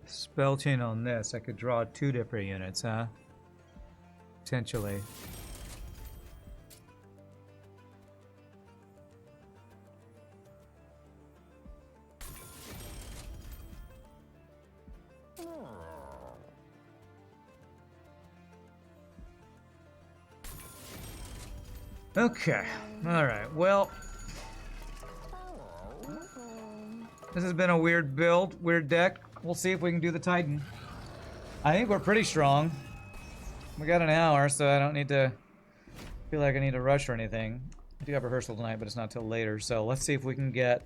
[SPEAKER 1] Spell chain on this. I could draw 2 different units, huh? Potentially. Okay. Alright, well. This has been a weird build, weird deck. We'll see if we can do the Titan. I think we're pretty strong. We got an hour, so I don't need to feel like I need to rush or anything. I do have rehearsal tonight, but it's not till later. So let's see if we can get.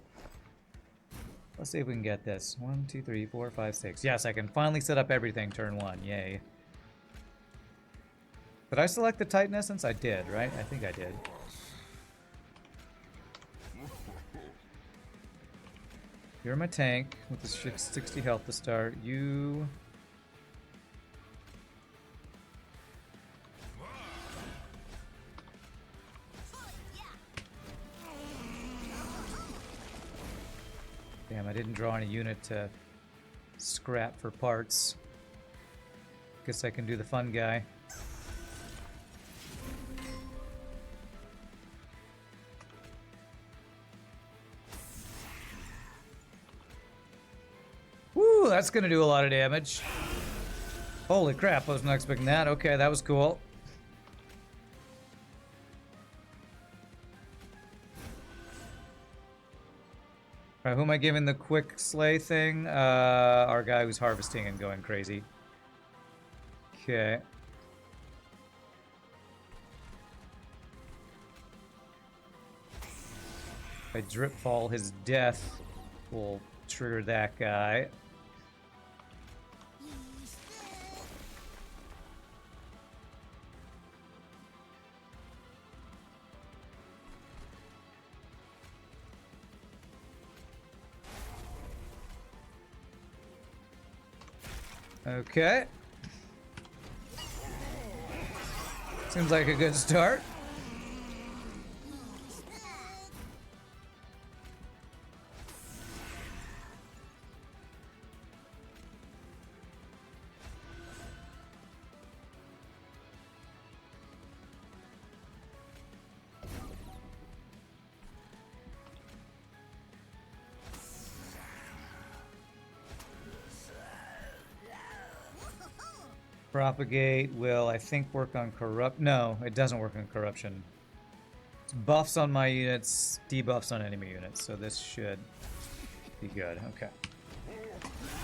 [SPEAKER 1] Let's see if we can get this. 1, 2, 3, 4, 5, 6. Yes, I can finally set up everything turn 1. Yay. Did I select the Titan Essence? I did, right? I think I did. You're my tank with the 60 health to start. You... Damn, I didn't draw any unit to scrap for parts. Guess I can do the fun guy. Woo, that's gonna do a lot of damage. Holy crap, I was not expecting that. Okay, that was cool. Alright, who am I giving the quick slay thing? Our guy who's harvesting and going crazy. Okay. If I drip fall, his death will trigger that guy. Okay. Seems like a good start. Propagate will, I think, work on corrupt. No, it doesn't work on corruption. It's buffs on my units, debuffs on enemy units, so this should be good. Okay.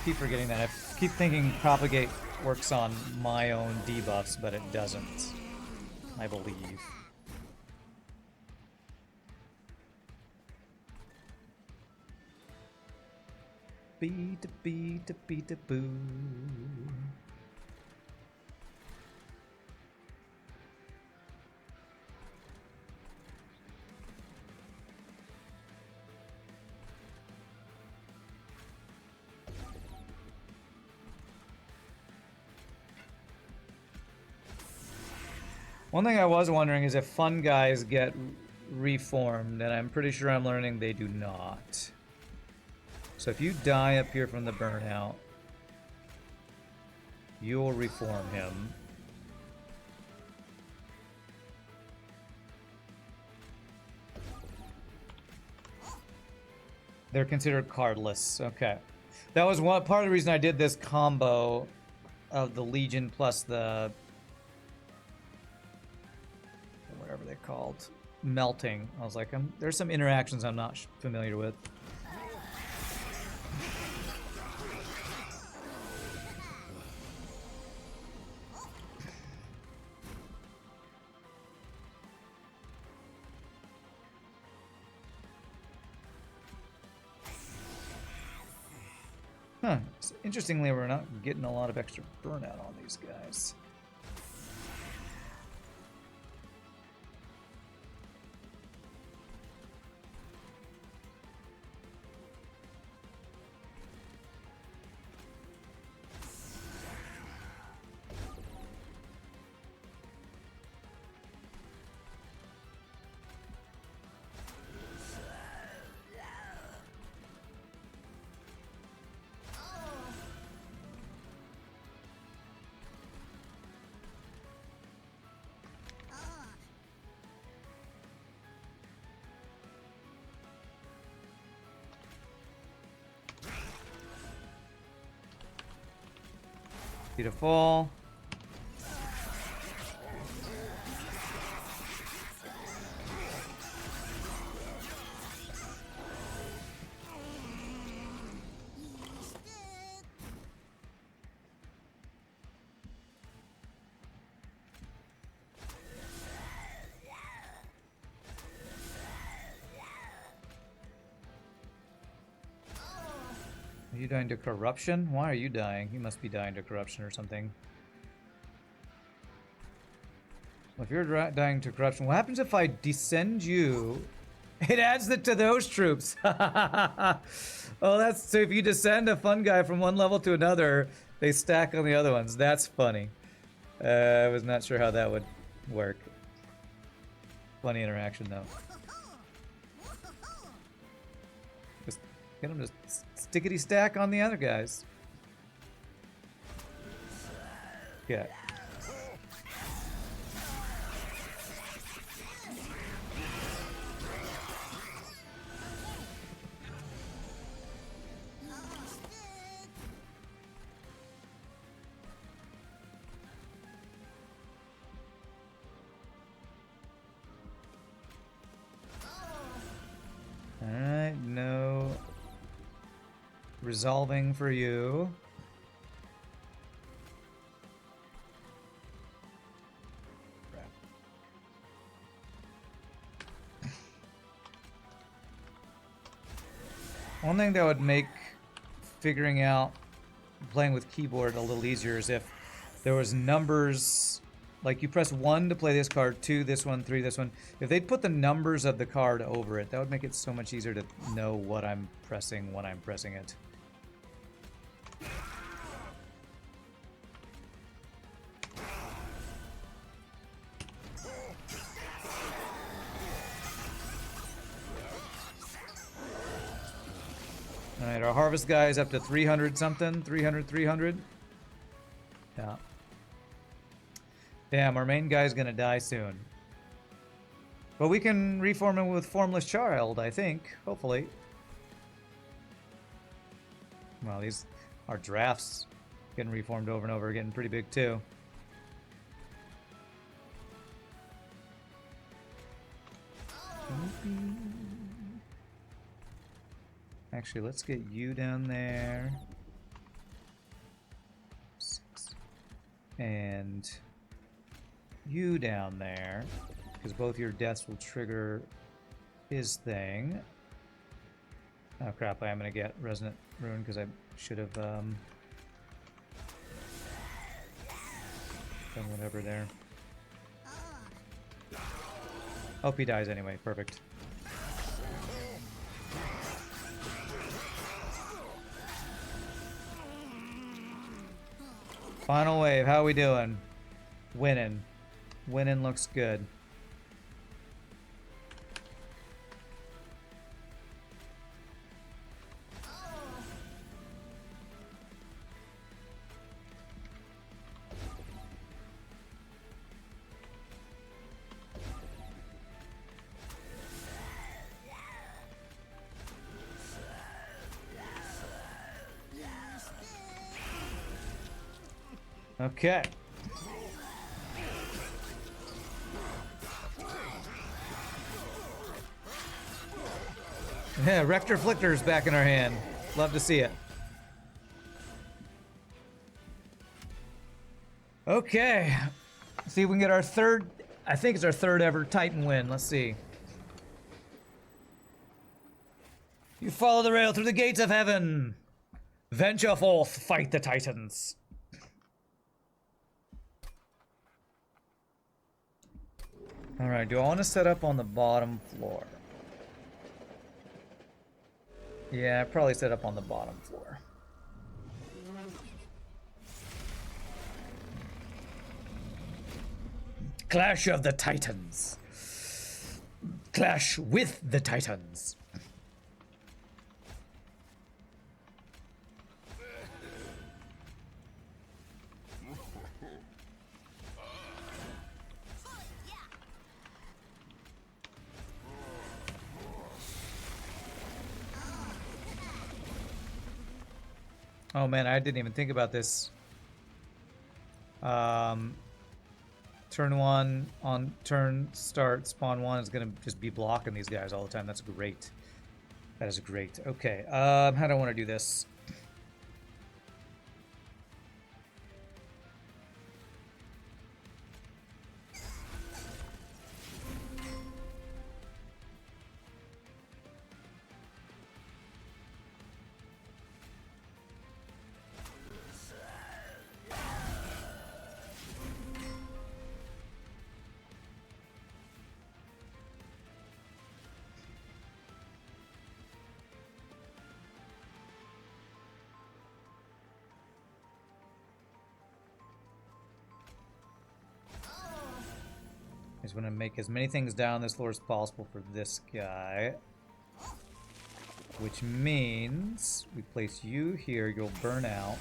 [SPEAKER 1] keep forgetting that. I keep thinking Propagate works on my own debuffs, but it doesn't, I believe. Beat-a-beat-a-beat-a-boo. One thing I was wondering is if fun guys get reformed, and I'm pretty sure I'm learning they do not. So if you die up here from the burnout, you'll reform him. They're considered cardless. Okay. That was one part of the reason I did this combo of the Legion plus the whatever they're called, melting. I was like, there's some interactions I'm not familiar with. Huh. So interestingly, we're not getting a lot of extra burnout on these guys. Beautiful. Are you dying to corruption? Why are you dying? You must be dying to corruption or something. Well, if you're dying to corruption, what happens if I descend you? It adds it to those troops. Oh, that's so. If you descend a fun guy from one level to another, they stack on the other ones. That's funny. I was not sure how that would work. Funny interaction though. Just get them to stickety stack on the other guys. Yeah. Alright, no resolving for you. One thing that would make figuring out playing with keyboard a little easier is if there was numbers, like you press 1 to play this card, 2 this one, 3 this one. If they'd put the numbers of the card over it, that would make it so much easier to know what I'm pressing when I'm pressing it. Alright, our harvest guy is up to 300 something, 300. Yeah. Damn, our main guy's gonna die soon. But we can reform him with Formless Child, I think. Hopefully. Well, our drafts getting reformed over and over, getting pretty big too. Actually, let's get you down there. And you down there, because both your deaths will trigger his thing. Oh crap, I am going to get Resonant Rune because I should have done whatever there. Hope he dies anyway, perfect. Final wave, how are we doing? Winning. Winning looks good. Okay. Yeah, Rector Flictor's back in our hand. Love to see it. Okay. See if we can get our third, I think it's our third ever Titan win. Let's see. You follow the rail through the gates of heaven. Venture forth, fight the Titans. Alright, do I want to set up on the bottom floor? Yeah, probably set up on the bottom floor. Clash of the Titans. Clash with the Titans. Oh man, I didn't even think about this. Turn one on turn start, spawn one is gonna just be blocking these guys all the time. That's great. That is great. Okay, how do I want to do this? I just want to make as many things down this floor as possible for this guy. Which means we place you here, you'll burn out.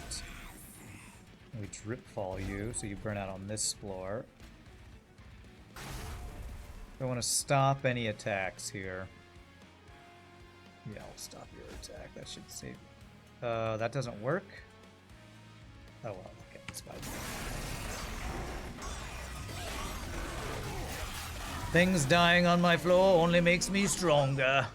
[SPEAKER 1] We drip fall you, so you burn out on this floor. I want to stop any attacks here. Yeah, I'll stop your attack. That should save. That doesn't work. Oh well, okay, it's fine. Things dying on my floor only makes me stronger.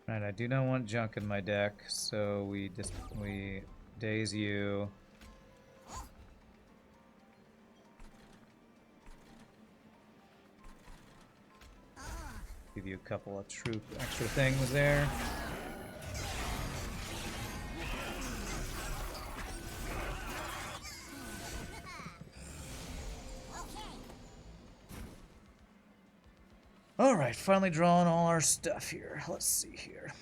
[SPEAKER 1] Right, I do not want junk in my deck, so we daze you. Give you a couple of troop extra things there. Alright, finally drawing all our stuff here. Let's see here.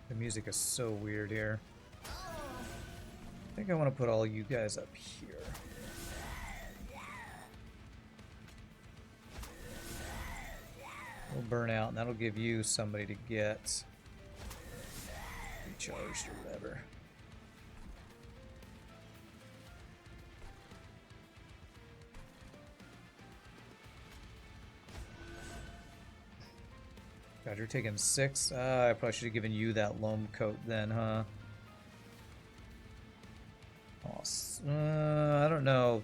[SPEAKER 1] The music is so weird here. I think I want to put all you guys up here. burn out, and that'll give you somebody to get recharged or whatever. God, you're taking 6? I probably should have given you that loam coat then, huh? I don't know.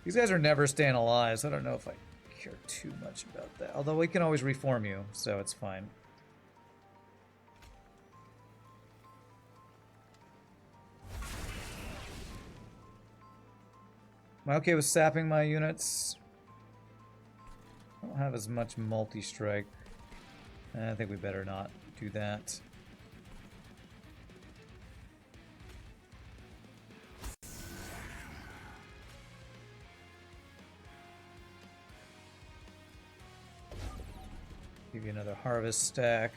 [SPEAKER 1] These guys are never staying alive, so I don't know if I care too much about that. Although we can always reform you, so it's fine. Am I okay with sapping my units? I don't have as much multi-strike. I think we better not do that. Give you another harvest stack.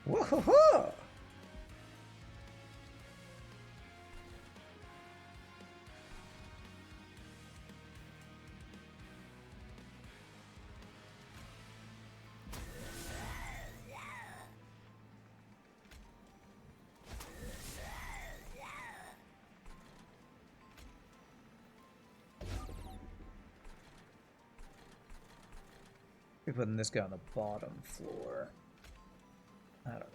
[SPEAKER 1] Whoa-ho-ho! We're putting this guy on the bottom floor. I don't know.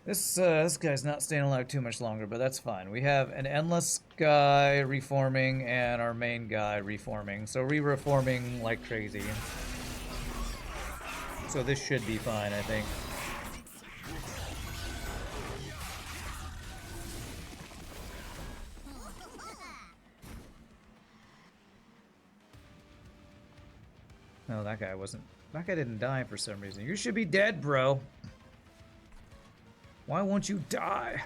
[SPEAKER 1] This guy's not staying alive too much longer, but that's fine. We have an endless guy reforming and our main guy reforming. So reforming like crazy. So this should be fine, I think. No, that guy wasn't. That guy didn't die for some reason. You should be dead, bro. Why won't you die?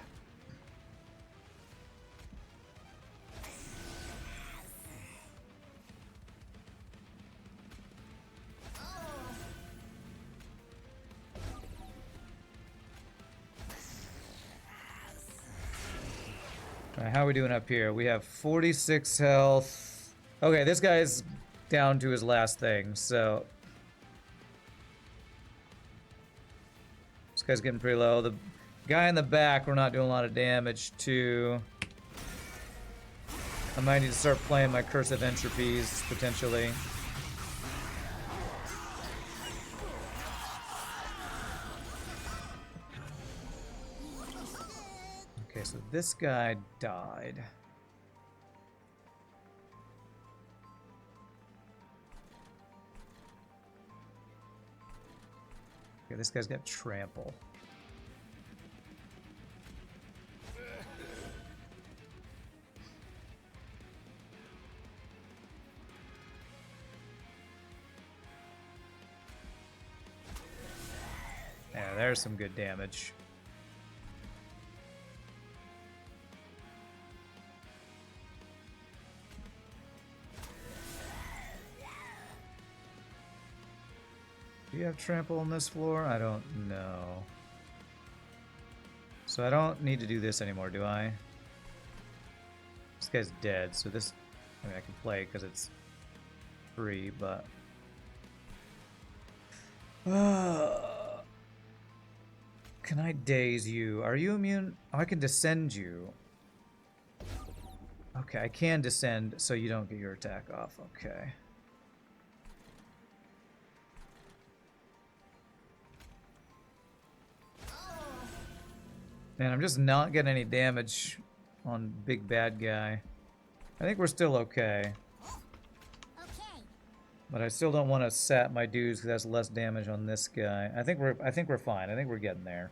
[SPEAKER 1] Alright, how are we doing up here? We have 46 health. Okay, this guy's down to his last thing, so this guy's getting pretty low. The guy in the back we're not doing a lot of damage to. I might need to start playing my Curse of Entropies, potentially. Okay, so this guy died. Okay, this guy's got trample. Yeah, there's some good damage. Do you have trample on this floor? I don't know. So I don't need to do this anymore, do I? This guy's dead, so this... I mean, I can play because it's free, but... Can I daze you? Are you immune? Oh, I can descend you. Okay, I can descend so you don't get your attack off. Okay. Man, I'm just not getting any damage on big bad guy. I think we're still okay. But I still don't want to sap my dudes because that's less damage on this guy. I think we're fine. I think we're getting there.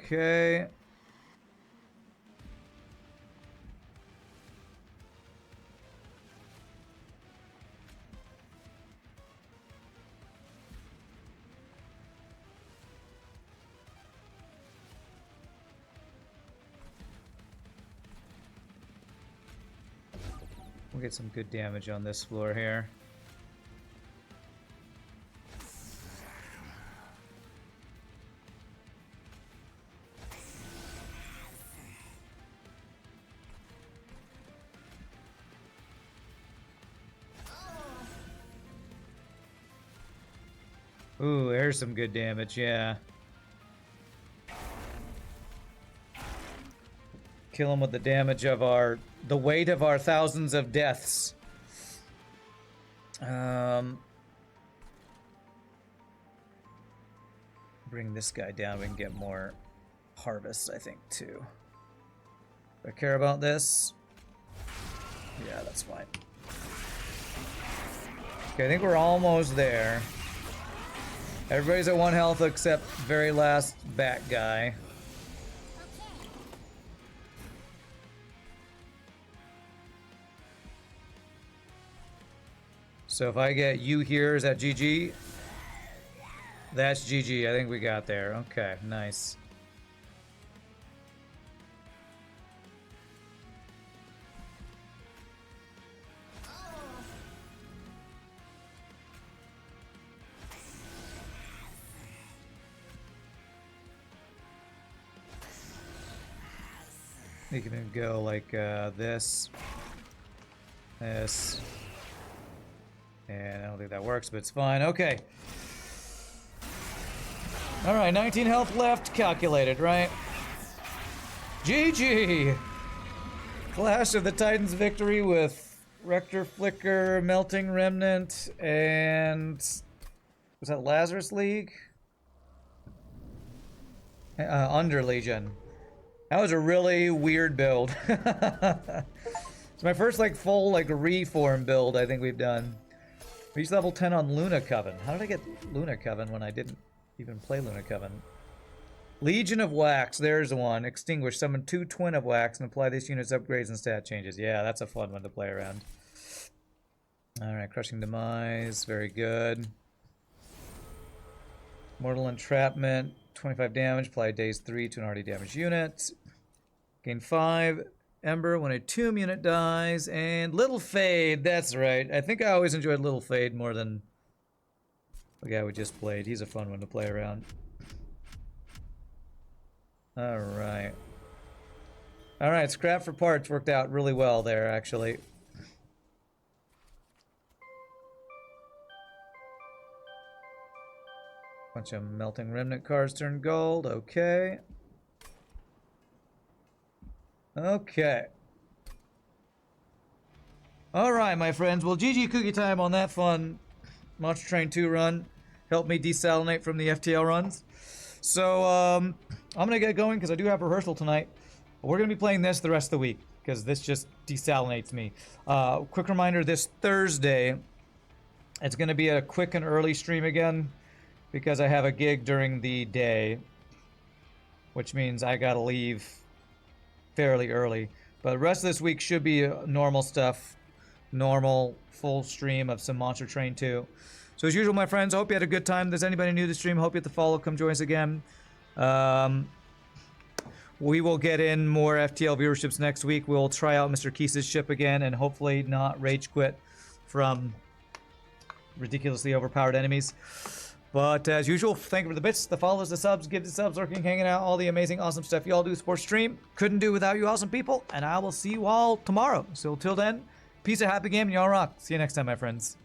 [SPEAKER 1] Okay. We'll get some good damage on this floor here. Ooh, there's some good damage, yeah. Kill him with the damage of the weight of our thousands of deaths. Bring this guy down, we can get more harvests, I think, too. Do I care about this? Yeah, that's fine. Okay, I think we're almost there. Everybody's at 1 health except very last bat guy. So if I get you here, is that GG? That's GG. I think we got there. Okay, nice. You can go like this. This. And I don't think that works, but it's fine. Okay. Alright, 19 health left. Calculated, right? GG! Clash of the Titans victory with Rector, Flicker, Melting Remnant, and... was that Lazarus League? Underlegion. That was a really weird build. It's my first like full like reform build I think we've done. Reached level 10 on Luna Coven. How did I get Luna Coven when I didn't even play Luna Coven? Legion of Wax, there's one. Extinguish, summon 2 Twin of Wax and apply this unit's upgrades and stat changes. Yeah, that's a fun one to play around. Alright, Crushing Demise, very good. Mortal Entrapment, 25 damage, apply days 3 to an already damaged unit. Gain 5 Ember when a Tomb unit dies, and Little Fade, that's right. I think I always enjoyed Little Fade more than the guy we just played. He's a fun one to play around. Alright. Alright, scrap for parts worked out really well there, actually. Bunch of Melting Remnant cards turn gold, okay. Okay. Alright, my friends. Well, GG cookie time on that fun Monster Train 2 run. Helped me desalinate from the FTL runs. So, I'm going to get going because I do have rehearsal tonight. We're going to be playing this the rest of the week because this just desalinates me. Quick reminder, this Thursday, it's going to be a quick and early stream again because I have a gig during the day, which means I got to leave fairly early. But the rest of this week should be normal stuff. Normal full stream of some Monster Train 2. So as usual, my friends, I hope you had a good time. If there's anybody new to the stream, hope you hit the follow. Come join us again. We will get in more FTL viewerships next week. We'll try out Mr. Keys' ship again and hopefully not rage quit from ridiculously overpowered enemies. But as usual, thank you for the bits, the follows, the subs, give the subs, lurking, hanging out, all the amazing, awesome stuff you all do support stream. Couldn't do without you awesome people, and I will see you all tomorrow. So till then, peace, a happy game, and y'all rock. See you next time, my friends.